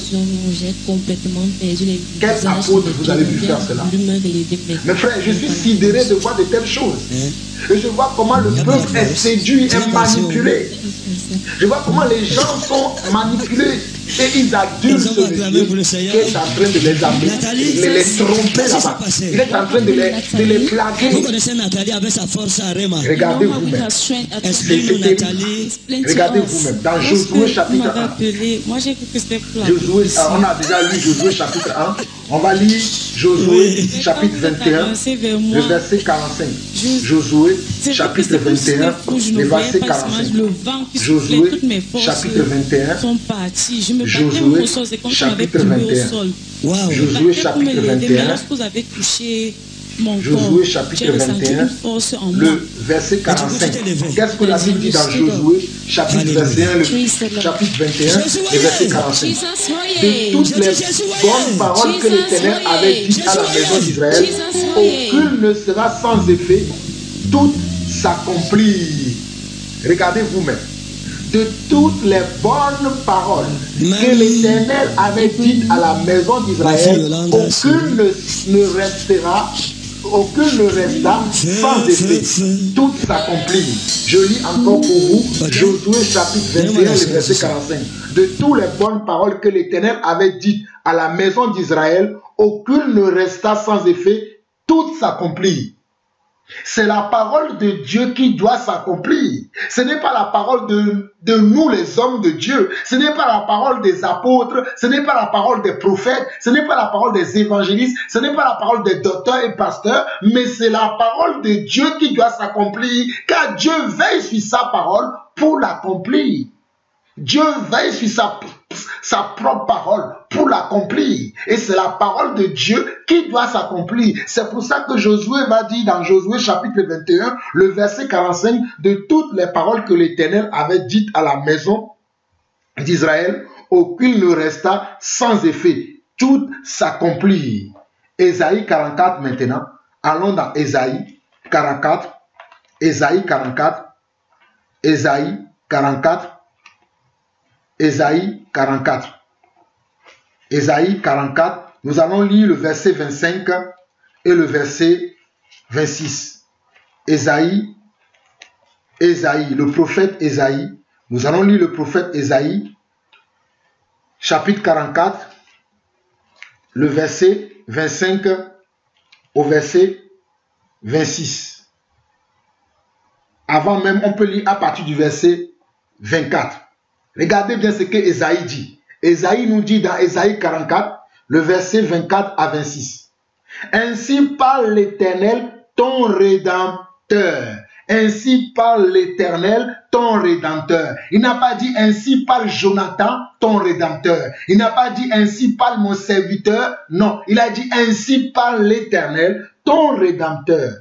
Quel apôtre vous avez vu faire cela? Mes frères, je suis sidéré de voir de telles choses. Et je vois comment le peuple est séduit et manipulé. Je vois comment les gens sont manipulés et ils adulent ce monsieur qui est en train de les amener, de les tromper là-bas. Il est en train de les plaguer. Vous connaissez Nathalie avec sa force à Réma. Regardez vous-même. Regardez vous-même. Dans Josué chapitre 1. Josué, on a déjà lu Josué chapitre 1. On va lire Josué chapitre 21, le verset 45. Josué chapitre 21, le verset 45. Josué chapitre 21. Josué chapitre 21. Josué chapitre 21. Josué chapitre 21, le verset 45. Qu'est-ce que la Bible dit dans Josué chapitre 21, le chapitre 21, le verset 45? De toutes les bonnes paroles que l'Éternel avait dites à la maison d'Israël, aucune ne sera sans effet, toutes s'accomplissent. Regardez vous-même. De toutes les bonnes paroles que l'Éternel avait dites à la maison d'Israël, aucune ne resta sans effet. Tout s'accomplit. Je lis encore pour vous Josué chapitre 21, le verset 45. De toutes les bonnes paroles que l'Éternel avait dites à la maison d'Israël, aucune ne resta sans effet. Tout s'accomplit. C'est la parole de Dieu qui doit s'accomplir. Ce n'est pas la parole de nous les hommes de Dieu. Ce n'est pas la parole des apôtres. Ce n'est pas la parole des prophètes. Ce n'est pas la parole des évangélistes. Ce n'est pas la parole des docteurs et pasteurs. Mais c'est la parole de Dieu qui doit s'accomplir. Car Dieu veille sur sa parole pour l'accomplir. Dieu veille sur sa propre parole pour l'accomplir. Et c'est la parole de Dieu qui doit s'accomplir. C'est pour ça que Josué va dire dans Josué chapitre 21, le verset 45, de toutes les paroles que l'Éternel avait dites à la maison d'Israël, aucune ne resta sans effet. Tout s'accomplit. Ésaïe 44 maintenant. Allons dans Ésaïe 44. Ésaïe 44. Ésaïe 44. Ésaïe 44. Ésaïe 44, nous allons lire le verset 25 et le verset 26. Ésaïe, le prophète Ésaïe. Nous allons lire le prophète Ésaïe, chapitre 44, le verset 25 au verset 26. Avant même, on peut lire à partir du verset 24. Regardez bien ce que Ésaïe dit. Ésaïe nous dit dans Ésaïe 44, le verset 24 à 26. Ainsi parle l'Éternel, ton Rédempteur. Ainsi parle l'Éternel, ton Rédempteur. Il n'a pas dit ainsi parle Jonathan, ton Rédempteur. Il n'a pas dit ainsi parle mon serviteur. Non, il a dit ainsi parle l'Éternel, ton Rédempteur.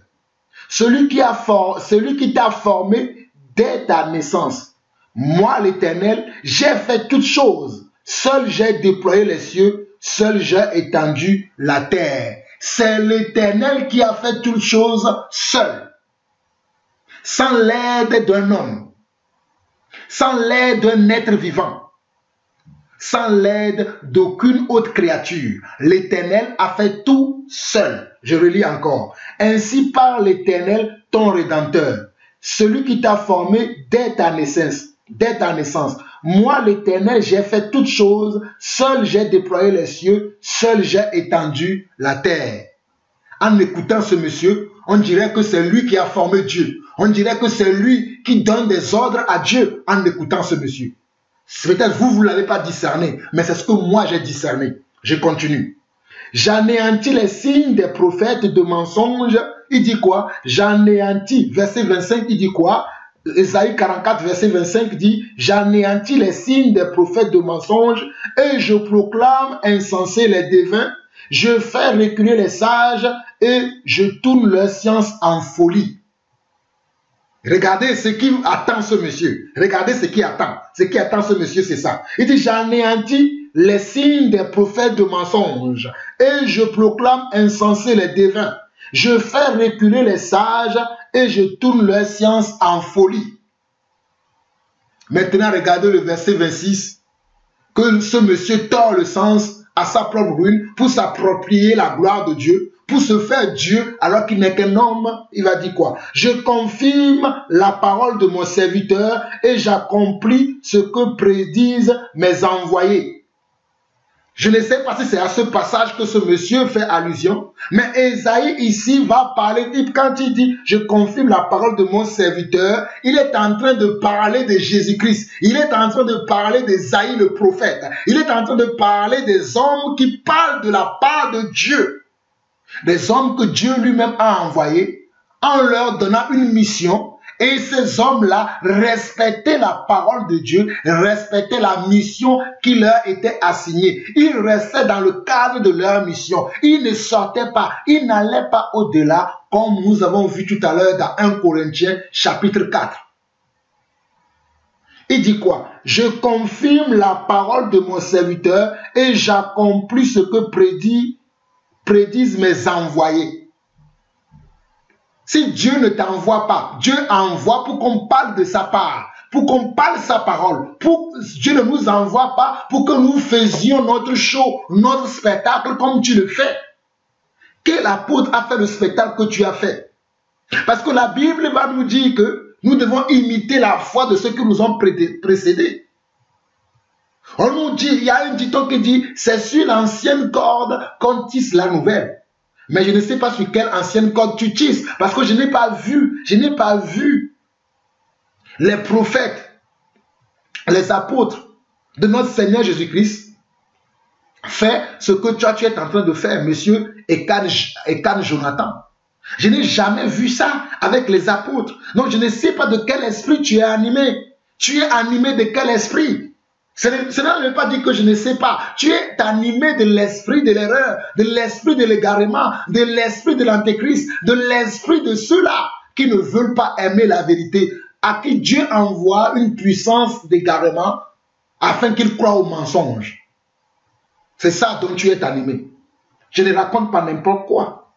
Celui qui t'a formé dès ta naissance. Moi, l'Éternel, j'ai fait toutes choses. Seul j'ai déployé les cieux, seul j'ai étendu la terre. C'est l'Éternel qui a fait toutes choses seul. Sans l'aide d'un homme, sans l'aide d'un être vivant, sans l'aide d'aucune autre créature. L'Éternel a fait tout seul. Je relis encore. Ainsi parle l'Éternel, ton Rédempteur, celui qui t'a formé dès ta naissance. Moi, l'Éternel, j'ai fait toutes choses. Seul j'ai déployé les cieux. Seul j'ai étendu la terre. En écoutant ce monsieur, on dirait que c'est lui qui a formé Dieu. On dirait que c'est lui qui donne des ordres à Dieu en écoutant ce monsieur. Peut-être vous ne l'avez pas discerné, mais c'est ce que moi j'ai discerné. Je continue. J'anéantis les signes des prophètes de mensonges. Il dit quoi? J'anéantis. Verset 25, il dit quoi? Ésaïe 44, verset 25 dit « J'anéantis les signes des prophètes de mensonges et je proclame insensés les devins. Je fais reculer les sages et je tourne leur science en folie. » Regardez ce qui attend ce monsieur. Regardez ce qui attend. Ce qui attend ce monsieur, c'est ça. Il dit, j'anéantis les signes des prophètes de mensonges et je proclame insensés les devins. Je fais reculer les sages et je tourne leur science en folie. Maintenant, regardez le verset 26. Que ce monsieur tord le sens à sa propre ruine pour s'approprier la gloire de Dieu, pour se faire Dieu alors qu'il n'est qu'un homme. Il va dire quoi? Je confirme la parole de mon serviteur et j'accomplis ce que prédisent mes envoyés. Je ne sais pas si c'est à ce passage que ce monsieur fait allusion, mais Ésaïe ici va parler, quand il dit je confirme la parole de mon serviteur, il est en train de parler de Jésus-Christ, il est en train de parler d'Ésaïe le prophète, il est en train de parler des hommes qui parlent de la part de Dieu, des hommes que Dieu lui-même a envoyés en leur donnant une mission. Et ces hommes-là respectaient la parole de Dieu, respectaient la mission qui leur était assignée. Ils restaient dans le cadre de leur mission. Ils ne sortaient pas, ils n'allaient pas au-delà, comme nous avons vu tout à l'heure dans 1 Corinthiens chapitre 4. Il dit quoi? Je confirme la parole de mon serviteur et j'accomplis ce que prédisent mes envoyés. Si Dieu ne t'envoie pas, Dieu envoie pour qu'on parle de sa part, pour qu'on parle sa parole. Dieu ne nous envoie pas pour que nous faisions notre show, notre spectacle comme tu le fais. Quel apôtre a fait le spectacle que tu as fait? Parce que la Bible va nous dire que nous devons imiter la foi de ceux qui nous ont précédés. On nous dit, il y a un dicton qui dit, c'est sur l'ancienne corde qu'on tisse la nouvelle. Mais je ne sais pas sur quelle ancienne corde tu tisses, parce que je n'ai pas vu les prophètes, les apôtres de notre Seigneur Jésus-Christ faire ce que toi tu es en train de faire, monsieur Ekan Jonathan. Je n'ai jamais vu ça avec les apôtres. Donc je ne sais pas de quel esprit tu es animé. Tu es animé de quel esprit? Cela ne veut pas dire que je ne sais pas. Tu es animé de l'esprit de l'erreur, de l'esprit de l'égarement, de l'esprit de l'antéchrist, de l'esprit de ceux-là qui ne veulent pas aimer la vérité, à qui Dieu envoie une puissance d'égarement afin qu'ils croient au mensonge. C'est ça dont tu es animé. Je ne raconte pas n'importe quoi.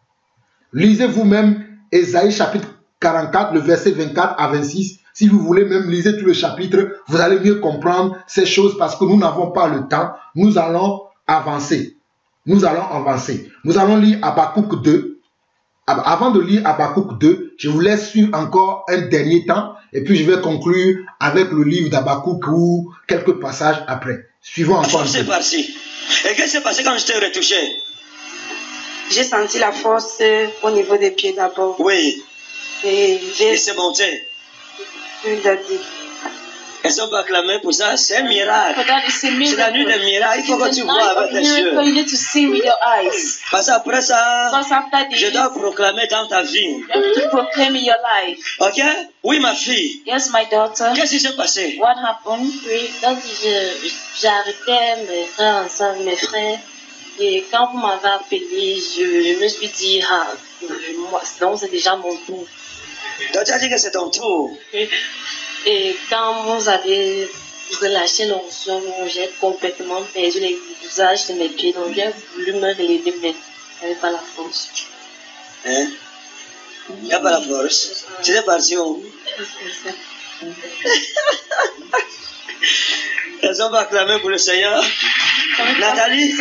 Lisez vous-même Ésaïe chapitre 44, le verset 24 à 26. Si vous voulez même lisez tout le chapitre, vous allez mieux comprendre ces choses parce que nous n'avons pas le temps. Nous allons avancer. Nous allons lire Habakkuk 2. Avant de lire Habakkuk 2, je vous laisse suivre encore un dernier temps et puis je vais conclure avec le livre d'Habakkuk ou quelques passages après. Suivons encore. C'est parti. Et qu'est-ce qui s'est passé quand je t'ai retouché? J'ai senti la force au niveau des pieds d'abord. Oui. Et c'est monté. Oui, Daddy. Elles sont pas acclamées pour ça, c'est un miracle. C'est la nuit des miracles, il faut que tu vois avec tes yeux. You need to see with your eyes. Parce qu'après ça, je dois proclamer dans ta vie. You have to proclaim in your life. Ok? Oui, ma fille. Yes, my daughter. Qu'est-ce qui s'est passé? What happened? Oui, donc j'arrêtais mes frères ensemble, mes frères. Et quand vous m'avez appelé, je me suis dit, moi, sinon c'est déjà mon tour. Donc tu as dit que c'est ton tour. Et quand vous avez relâché l'onction, j'ai complètement perdu l'usage de mes pieds. Donc j'ai voulu me relever, mais je n'avais pas la force. Hein? Il n'y a pas la force. Tu es parti où? Elles ont acclamé pour le Seigneur. Nathalie,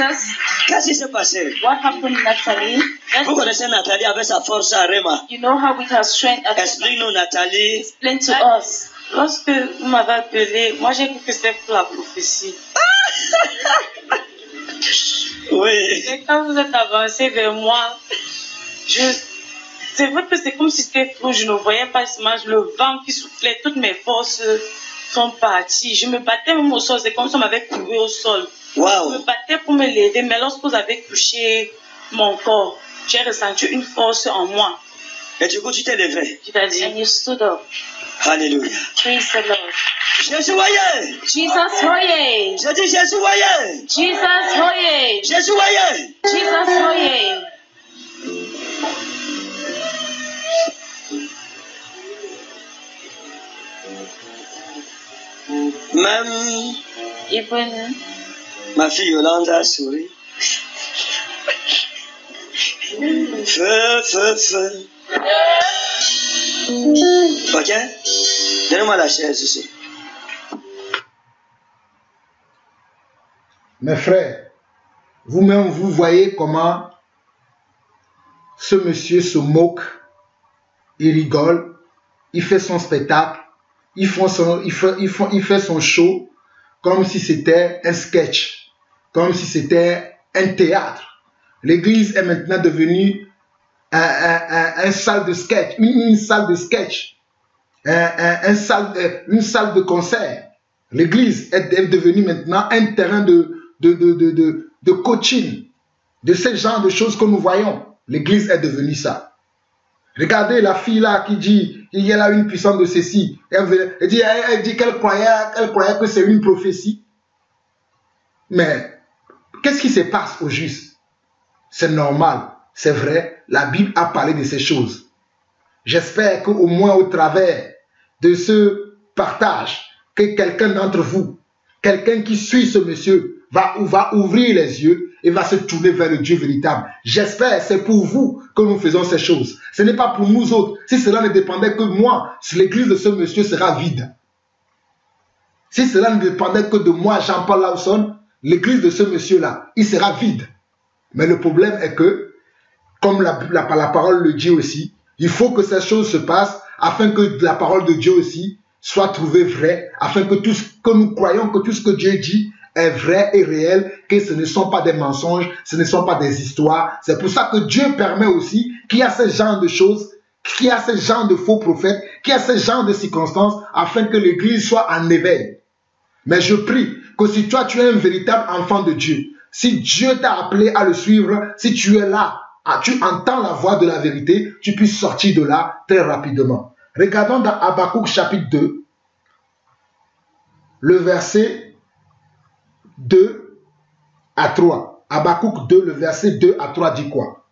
qu'est-ce qui s'est passé? What happened, Nathalie? Vous connaissez Nathalie avec sa force à Réma. You know how with her strength. Explique-nous, Nathalie. Explain to us. Lorsque vous m'avez appelé, moi j'ai cru que c'était pour la prophétie. Oui. Et quand vous êtes avancé vers moi, c'est vrai que c'est comme si c'était flou, je ne voyais pas cette image, le vent qui soufflait, toutes mes forces sont parties. Je me battais même au sol, c'est comme si on m'avait cloué au sol. Wow. Je me battais pour me lever, mais lorsque vous avez touché mon corps, j'ai ressenti une force en moi. Et du coup, tu t'es levé. Tu t'as dit. And you stood up. Alléluia. Praise the Lord. Jésus voyait. Jesus voyait. Je dis Jésus voyait. Jesus voyait. Jésus voyait. Jesus voyait. Même Even ma fille Yolande a souri. Feu, feu, feu. Ok? Donnez-moi la chaise ici. Mes frères, vous-même, vous voyez comment ce monsieur se moque, il rigole, il fait son spectacle, il fait son show comme si c'était un sketch, comme si c'était un théâtre. L'église est maintenant devenue une salle de sketch, une salle de sketch, une salle de concert. L'église est devenue maintenant un terrain de coaching, de ce genre de choses que nous voyons. L'église est devenue ça. Regardez la fille là qui dit qu'il a une puissance de ceci. Elle dit qu'elle croyait que c'est une prophétie. Mais qu'est-ce qui se passe au juste? C'est normal, c'est vrai, la Bible a parlé de ces choses. J'espère qu'au moins au travers de ce partage, que quelqu'un d'entre vous, quelqu'un qui suit ce monsieur, va ouvrir les yeux et va se tourner vers le Dieu véritable. J'espère, c'est pour vous que nous faisons ces choses. Ce n'est pas pour nous autres. Si cela ne dépendait que moi, l'église de ce monsieur sera vide. Si cela ne dépendait que de moi, Jean-Paul Lawson, l'église de ce monsieur-là, il sera vide. Mais le problème est que, comme la parole le dit aussi, il faut que ces choses se passent afin que la parole de Dieu aussi soit trouvée vraie, afin que tout ce que nous croyons, que tout ce que Dieu dit est vrai et réel, que ce ne sont pas des mensonges, ce ne sont pas des histoires. C'est pour ça que Dieu permet aussi qu'il y a ce genre de choses, qu'il y a ce genre de faux prophètes, qu'il y a ce genre de circonstances, afin que l'Église soit en éveil. Mais je prie que si toi tu es un véritable enfant de Dieu, si Dieu t'a appelé à le suivre, si tu es là, tu entends la voix de la vérité, tu puisses sortir de là très rapidement. Regardons dans Habakkuk chapitre 2, le verset 2 à 3. Habakkuk 2, le verset 2 à 3 dit quoi?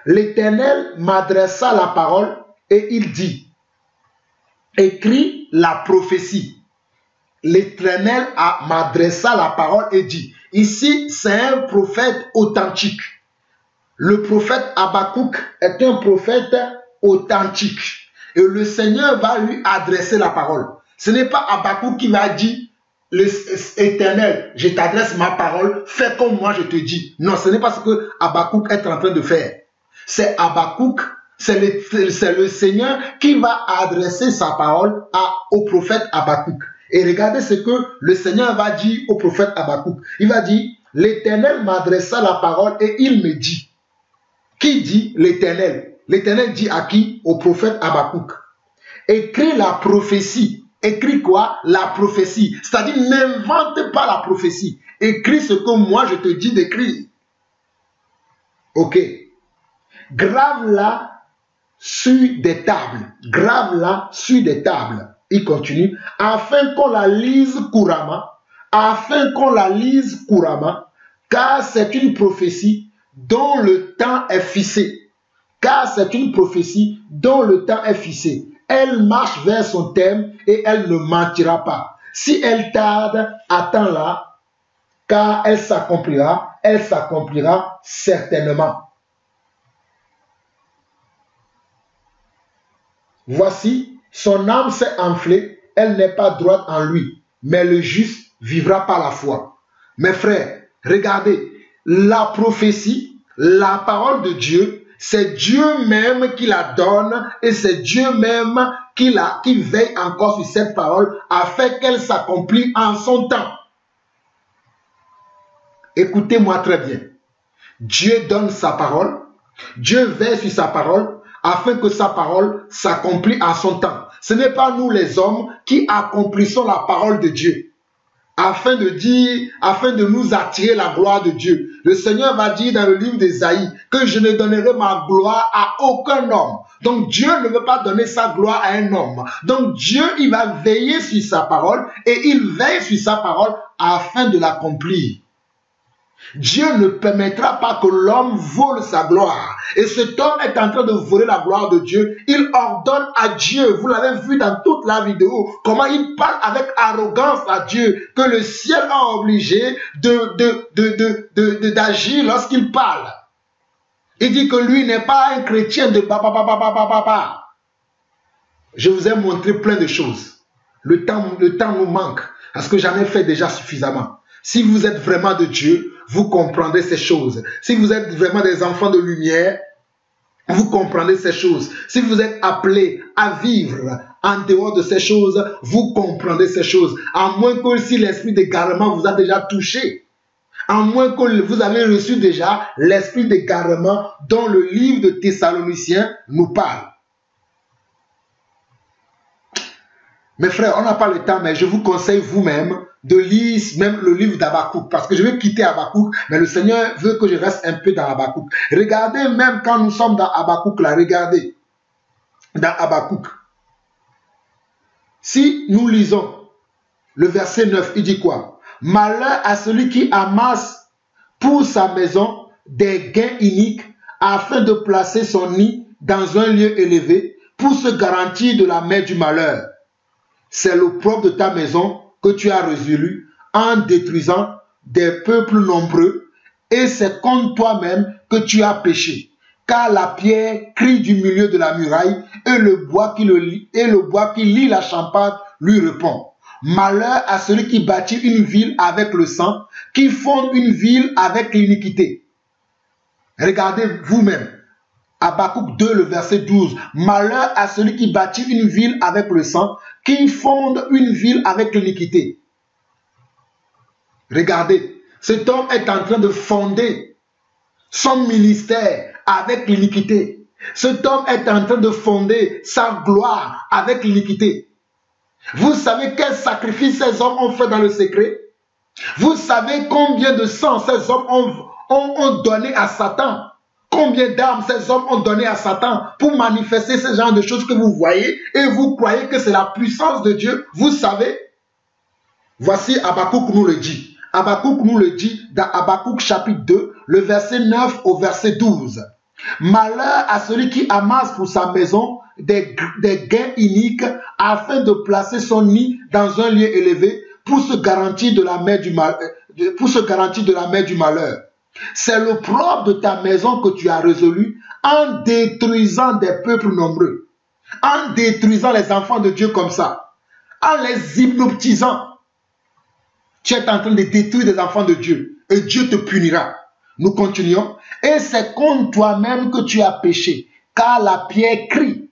L'Éternel m'adressa la parole et il dit, écris la prophétie. L'Éternel m'adressa la parole et dit, ici c'est un prophète authentique. Le prophète Habakkuk est un prophète authentique. Et le Seigneur va lui adresser la parole. Ce n'est pas Habakkuk qui va dire, l'Éternel, je t'adresse ma parole, fais comme moi je te dis. Non, ce n'est pas ce que Habakkuk est en train de faire. C'est Habakkuk, c'est le Seigneur qui va adresser sa parole au prophète Habakkuk. Et regardez ce que le Seigneur va dire au prophète Habakkuk. Il va dire, l'Éternel m'adressa la parole et il me dit. Qui dit l'Éternel? L'Éternel dit à qui? Au prophète Habakkuk. Écris la prophétie. Écris quoi? La prophétie. C'est-à-dire, n'invente pas la prophétie. Écris ce que moi je te dis d'écrire. Ok. Grave-la sur des tables. Grave-la sur des tables. Il continue. Afin qu'on la lise couramment. Afin qu'on la lise couramment. Car c'est une prophétie dont le temps est fixé. Car c'est une prophétie dont le temps est fixé. Elle marche vers son terme et elle ne mentira pas. Si elle tarde, attends-la, car elle s'accomplira certainement. Voici, son âme s'est enflée, elle n'est pas droite en lui, mais le juste vivra par la foi. Mes frères, regardez, la prophétie, la parole de Dieu, c'est Dieu même qui la donne et c'est Dieu même qui veille encore sur cette parole afin qu'elle s'accomplisse en son temps. Écoutez-moi très bien. Dieu donne sa parole, Dieu veille sur sa parole afin que sa parole s'accomplisse en son temps. Ce n'est pas nous les hommes qui accomplissons la parole de Dieu. Afin de nous attirer la gloire de Dieu. Le Seigneur va dire dans le livre d'Ésaïe que je ne donnerai ma gloire à aucun homme. Donc Dieu ne veut pas donner sa gloire à un homme. Donc Dieu, il va veiller sur sa parole et il veille sur sa parole afin de l'accomplir. Dieu ne permettra pas que l'homme vole sa gloire. Et cet homme est en train de voler la gloire de Dieu. Il ordonne à Dieu, vous l'avez vu dans toute la vidéo, comment il parle avec arrogance à Dieu, que le ciel a obligé d'agir lorsqu'il parle. Il dit que lui n'est pas un chrétien de papa. Je vous ai montré plein de choses. Le temps nous manque, parce que j'en ai fait déjà suffisamment. Si vous êtes vraiment de Dieu, vous comprendrez ces choses. Si vous êtes vraiment des enfants de lumière, vous comprendrez ces choses. Si vous êtes appelés à vivre en dehors de ces choses, vous comprendrez ces choses. À moins que si l'esprit d'égarement vous a déjà touché, à moins que vous avez reçu déjà l'esprit d'égarement dont le livre de Thessaloniciens nous parle. Mes frères, on n'a pas le temps, mais je vous conseille vous-même de lire même le livre d'Habakkuk, parce que je vais quitter Habakkuk, mais le Seigneur veut que je reste un peu dans Habakkuk. Regardez, même quand nous sommes dans Habakkuk, là, regardez, dans Habakkuk. Si nous lisons le verset 9, il dit quoi? Malheur à celui qui amasse pour sa maison des gains iniques afin de placer son nid dans un lieu élevé pour se garantir de la main du malheur. C'est l'opprobre de ta maison que tu as résolu en détruisant des peuples nombreux, et c'est contre toi-même que tu as péché. Car la pierre crie du milieu de la muraille, et le bois qui lie la champade lui répond. Malheur à celui qui bâtit une ville avec le sang, qui fonde une ville avec l'iniquité. Regardez vous-même. Habakkuk 2, le verset 12. Malheur à celui qui bâtit une ville avec le sang, qui fonde une ville avec l'iniquité. Regardez, cet homme est en train de fonder son ministère avec l'iniquité. Cet homme est en train de fonder sa gloire avec l'iniquité. Vous savez quel sacrifice ces hommes ont fait dans le secret? Vous savez combien de sang ces hommes ont donné à Satan? Combien d'armes ces hommes ont donné à Satan pour manifester ce genre de choses que vous voyez et vous croyez que c'est la puissance de Dieu? Vous savez? Voici Habakkuk nous le dit. Habakkuk nous le dit dans Habakkuk chapitre 2, le verset 9 au verset 12. Malheur à celui qui amasse pour sa maison des gains iniques afin de placer son nid dans un lieu élevé pour se garantir de la main du malheur. C'est l'opprobre de ta maison que tu as résolu en détruisant des peuples nombreux, en détruisant les enfants de Dieu comme ça, en les hypnotisant. Tu es en train de détruire des enfants de Dieu et Dieu te punira. Nous continuons. Et c'est contre toi-même que tu as péché, car la pierre crie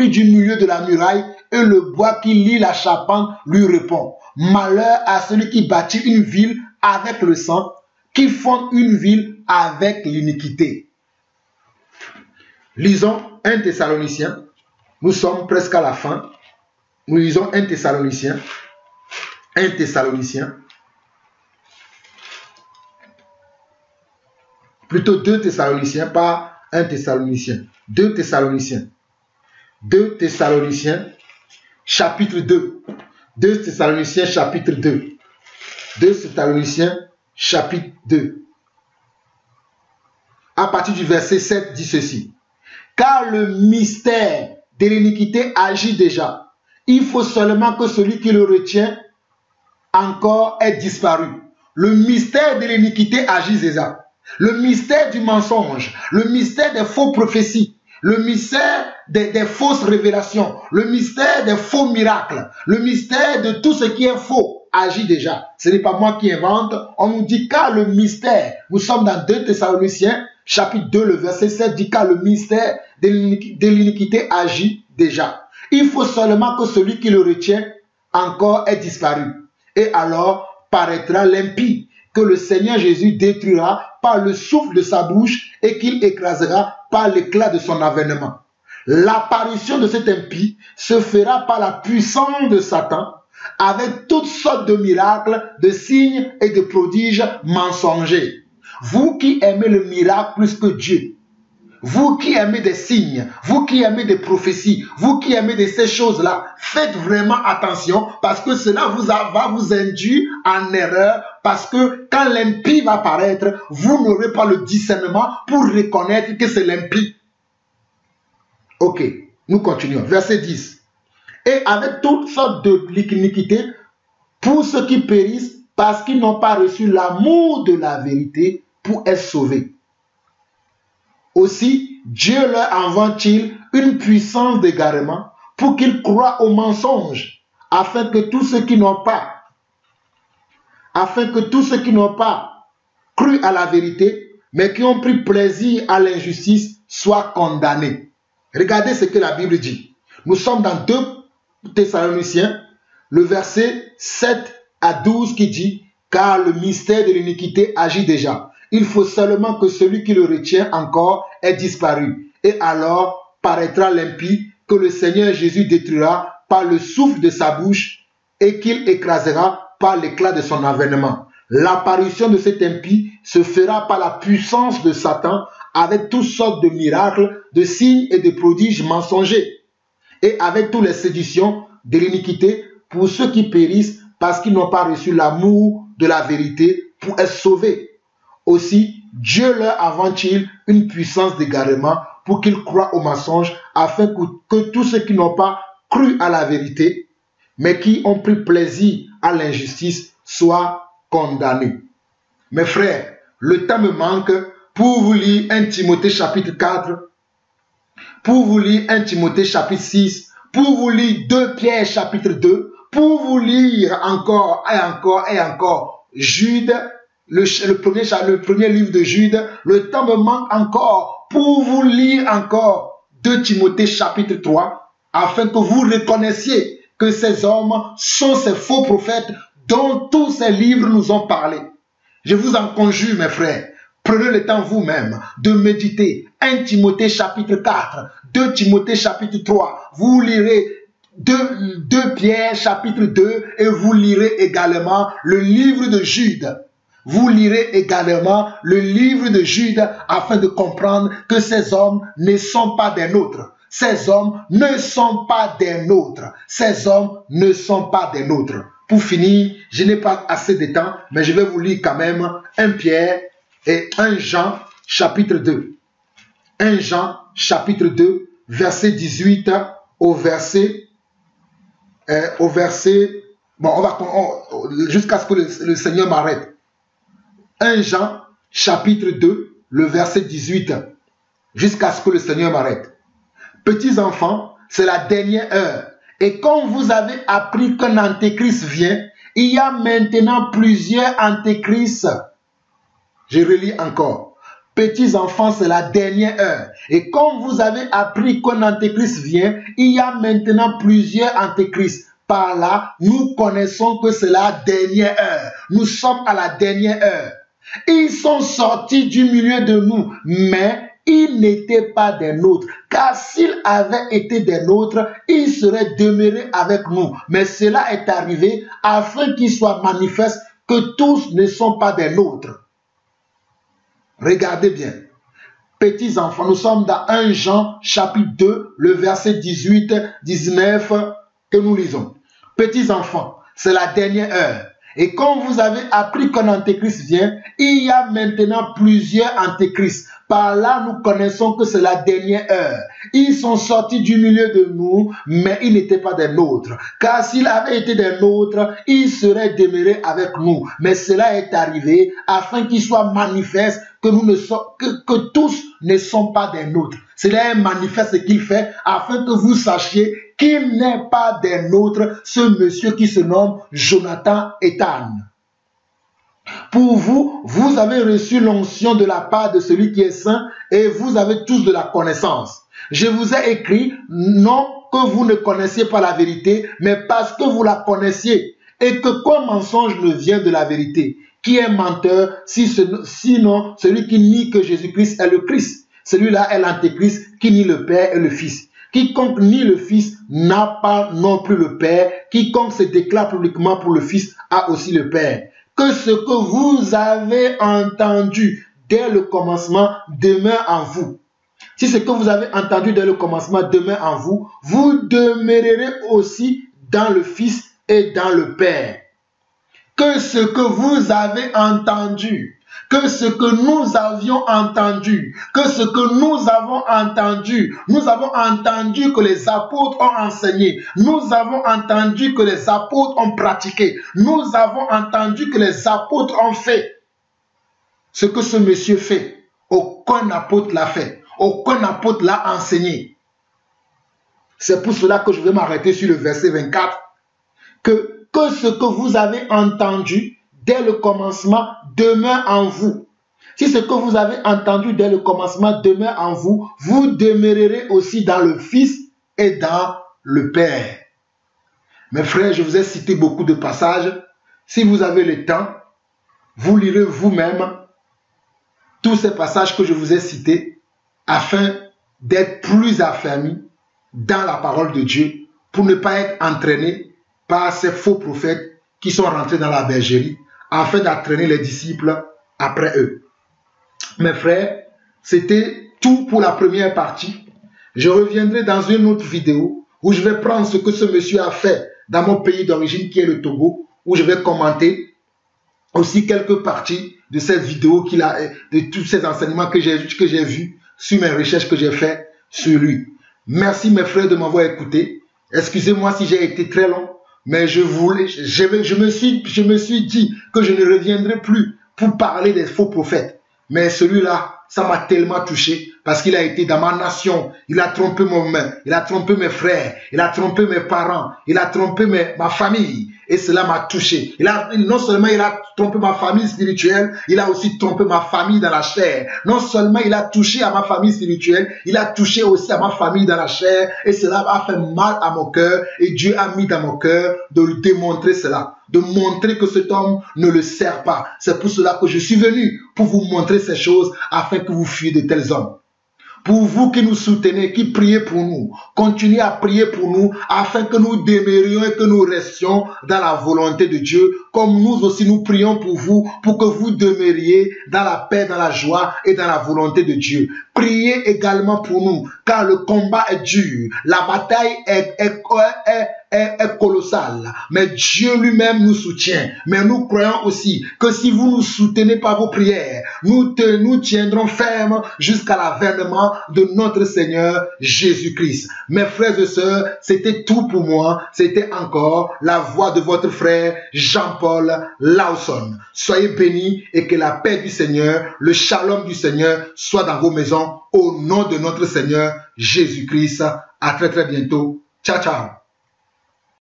du milieu de la muraille et le bois qui lie la charpente lui répond. Malheur à celui qui bâtit une ville avec le sang, qui fonde une ville avec l'iniquité. Lisons 1 Thessaloniciens. Nous sommes presque à la fin. Nous lisons 1 Thessaloniciens. 1 Thessaloniciens. Plutôt 2 Thessaloniciens, pas 1 Thessalonicien. 2 Thessaloniciens. 2 Thessaloniciens, chapitre 2. 2 Thessaloniciens, chapitre 2. 2 Thessaloniciens, chapitre 2. À partir du verset 7, dit ceci. Car le mystère de l'iniquité agit déjà. Il faut seulement que celui qui le retient encore ait disparu. Le mystère de l'iniquité agit déjà. Le mystère du mensonge, le mystère des faux prophéties, le mystère des fausses révélations, le mystère des faux miracles, le mystère de tout ce qui est faux agit déjà. Ce n'est pas moi qui invente. On nous dit car le mystère, nous sommes dans 2 Thessaloniciens, chapitre 2, le verset 7, dit car le mystère de l'iniquité agit déjà. Il faut seulement que celui qui le retient encore ait disparu. Et alors paraîtra l'impie que le Seigneur Jésus détruira par le souffle de sa bouche et qu'il écrasera par l'éclat de son avènement. L'apparition de cet impie se fera par la puissance de Satan avec toutes sortes de miracles, de signes et de prodiges mensongers. Vous qui aimez le miracle plus que Dieu, vous qui aimez des signes, vous qui aimez des prophéties, vous qui aimez de ces choses-là, faites vraiment attention parce que cela va vous induire en erreur parce que quand l'impie va paraître, vous n'aurez pas le discernement pour reconnaître que c'est l'impie. Ok, nous continuons. Verset 10. Et avec toutes sortes de l'iniquité, pour ceux qui périssent parce qu'ils n'ont pas reçu l'amour de la vérité pour être sauvés. Aussi, Dieu leur envoie-t-il une puissance d'égarement pour qu'ils croient au mensonge, afin que tous ceux qui n'ont pas cru à la vérité, mais qui ont pris plaisir à l'injustice, soient condamnés. Regardez ce que la Bible dit. Nous sommes dans 2 Thessaloniciens, le verset 7 à 12 qui dit « Car le mystère de l'iniquité agit déjà. Il faut seulement que celui qui le retient encore ait disparu. Et alors paraîtra l'impie que le Seigneur Jésus détruira par le souffle de sa bouche et qu'il écrasera par l'éclat de son avènement. L'apparition de cet impie se fera par la puissance de Satan avec toutes sortes de miracles, de signes et de prodiges mensongers et avec toutes les séductions de l'iniquité pour ceux qui périssent parce qu'ils n'ont pas reçu l'amour de la vérité pour être sauvés. Aussi, Dieu leur envoie-t-il une puissance d'égarement pour qu'ils croient au mensonge, afin que tous ceux qui n'ont pas cru à la vérité, mais qui ont pris plaisir à l'injustice, soient condamnés. Mes frères, le temps me manque pour vous lire 1 Timothée chapitre 4, pour vous lire 1 Timothée chapitre 6, pour vous lire 2 Pierre chapitre 2, pour vous lire encore et encore et encore Jude, le premier livre de Jude. Le temps me manque encore pour vous lire encore 2 Timothée chapitre 3, afin que vous reconnaissiez que ces hommes sont ces faux prophètes dont tous ces livres nous ont parlé. Je vous en conjure, mes frères, prenez le temps vous-même de méditer 1 Timothée chapitre 4, 2 Timothée chapitre 3, vous lirez 2 Pierre chapitre 2 et vous lirez également le livre de Jude. Vous lirez également le livre de Jude afin de comprendre que ces hommes ne sont pas des nôtres. Ces hommes ne sont pas des nôtres. Ces hommes ne sont pas des nôtres. Pour finir, je n'ai pas assez de temps, mais je vais vous lire quand même 1 Pierre et 1 Jean chapitre 2. 1 Jean chapitre 2, verset 18 au verset... jusqu'à ce que le Seigneur m'arrête. 1 Jean chapitre 2, le verset 18, jusqu'à ce que le Seigneur m'arrête. Petits enfants, c'est la dernière heure. Et quand vous avez appris qu'un antéchrist vient, il y a maintenant plusieurs antéchrists. Je relis encore. petits enfants, c'est la dernière heure. Et comme vous avez appris qu'un antéchrist vient, il y a maintenant plusieurs antéchrists. Par là, nous connaissons que c'est la dernière heure. Nous sommes à la dernière heure. Ils sont sortis du milieu de nous, mais ils n'étaient pas des nôtres. Car s'ils avaient été des nôtres, ils seraient demeurés avec nous. Mais cela est arrivé afin qu'il soit manifeste que tous ne sont pas des nôtres. Regardez bien. Petits enfants, nous sommes dans 1 Jean chapitre 2, le verset 18-19 que nous lisons. Petits enfants, c'est la dernière heure. Et comme vous avez appris qu'un antéchrist vient, il y a maintenant plusieurs antéchrists. Par là, nous connaissons que c'est la dernière heure. Ils sont sortis du milieu de nous, mais ils n'étaient pas des nôtres. Car s'ils avaient été des nôtres, ils seraient demeurés avec nous. Mais cela est arrivé afin qu'il soit manifeste que, que tous ne sont pas des nôtres. Cela est manifeste ce qu'il fait afin que vous sachiez qu'il n'est pas des nôtres, ce monsieur qui se nomme Jonathan Ethan. Pour vous, vous avez reçu l'onction de la part de celui qui est saint et vous avez tous de la connaissance. Je vous ai écrit, non que vous ne connaissiez pas la vérité, mais parce que vous la connaissiez et que comme mensonge ne vient de la vérité. Qui est menteur, sinon celui qui nie que Jésus-Christ est le Christ. Celui-là est l'antéchrist qui nie le Père et le Fils. Quiconque nie le Fils n'a pas non plus le Père. Quiconque se déclare publiquement pour le Fils a aussi le Père. Que ce que vous avez entendu dès le commencement demeure en vous. Si ce que vous avez entendu dès le commencement demeure en vous, vous demeurerez aussi dans le Fils et dans le Père. Que ce que vous avez entendu, que ce que nous avions entendu, que ce que nous avons entendu que les apôtres ont enseigné, nous avons entendu que les apôtres ont pratiqué, nous avons entendu que les apôtres ont fait. Ce que ce monsieur fait, aucun apôtre l'a fait, aucun apôtre l'a enseigné. C'est pour cela que je vais m'arrêter sur le verset 24, que ce que vous avez entendu dès le commencement demeure en vous. Si ce que vous avez entendu dès le commencement demeure en vous, vous demeurerez aussi dans le Fils et dans le Père. Mes frères, je vous ai cité beaucoup de passages. Si vous avez le temps, vous lirez vous-même tous ces passages que je vous ai cités afin d'être plus affermis dans la parole de Dieu pour ne pas être entraîné par ces faux prophètes qui sont rentrés dans la bergerie afin d'entraîner les disciples après eux. Mes frères, c'était tout pour la première partie. Je reviendrai dans une autre vidéo où je vais prendre ce que ce monsieur a fait dans mon pays d'origine qui est le Togo, où je vais commenter aussi quelques parties de cette vidéo qu'il a, de tous ces enseignements que j'ai vus sur mes recherches que j'ai faites sur lui. Merci mes frères de m'avoir écouté. Excusez-moi si j'ai été très long. Mais je me suis dit que je ne reviendrai plus pour parler des faux prophètes. Mais celui-là, ça m'a tellement touché parce qu'il a été dans ma nation. Il a trompé il a trompé mes frères, il a trompé mes parents, il a trompé ma famille. Et cela m'a touché. Non seulement il a trompé ma famille spirituelle, il a aussi trompé ma famille dans la chair. Non seulement il a touché à ma famille spirituelle, il a touché aussi à ma famille dans la chair. Et cela a fait mal à mon cœur. Et Dieu a mis dans mon cœur de lui démontrer cela. De montrer que cet homme ne le sert pas. C'est pour cela que je suis venu, pour vous montrer ces choses, afin que vous fuyiez de tels hommes. Pour vous qui nous soutenez, qui priez pour nous, continuez à prier pour nous afin que nous demeurions et que nous restions dans la volonté de Dieu, comme nous aussi nous prions pour vous, pour que vous demeuriez dans la paix, dans la joie et dans la volonté de Dieu. Priez également pour nous, car le combat est dur, la bataille est colossale, mais Dieu lui-même nous soutient. Mais nous croyons aussi que si vous nous soutenez par vos prières, nous tiendrons fermes jusqu'à l'avènement de notre Seigneur Jésus-Christ. Mes frères et sœurs, c'était tout pour moi. C'était encore la voix de votre frère Jean-Paul Lawson. Soyez bénis et que la paix du Seigneur, le shalom du Seigneur soit dans vos maisons au nom de notre Seigneur Jésus-Christ. À très très bientôt. Ciao, ciao.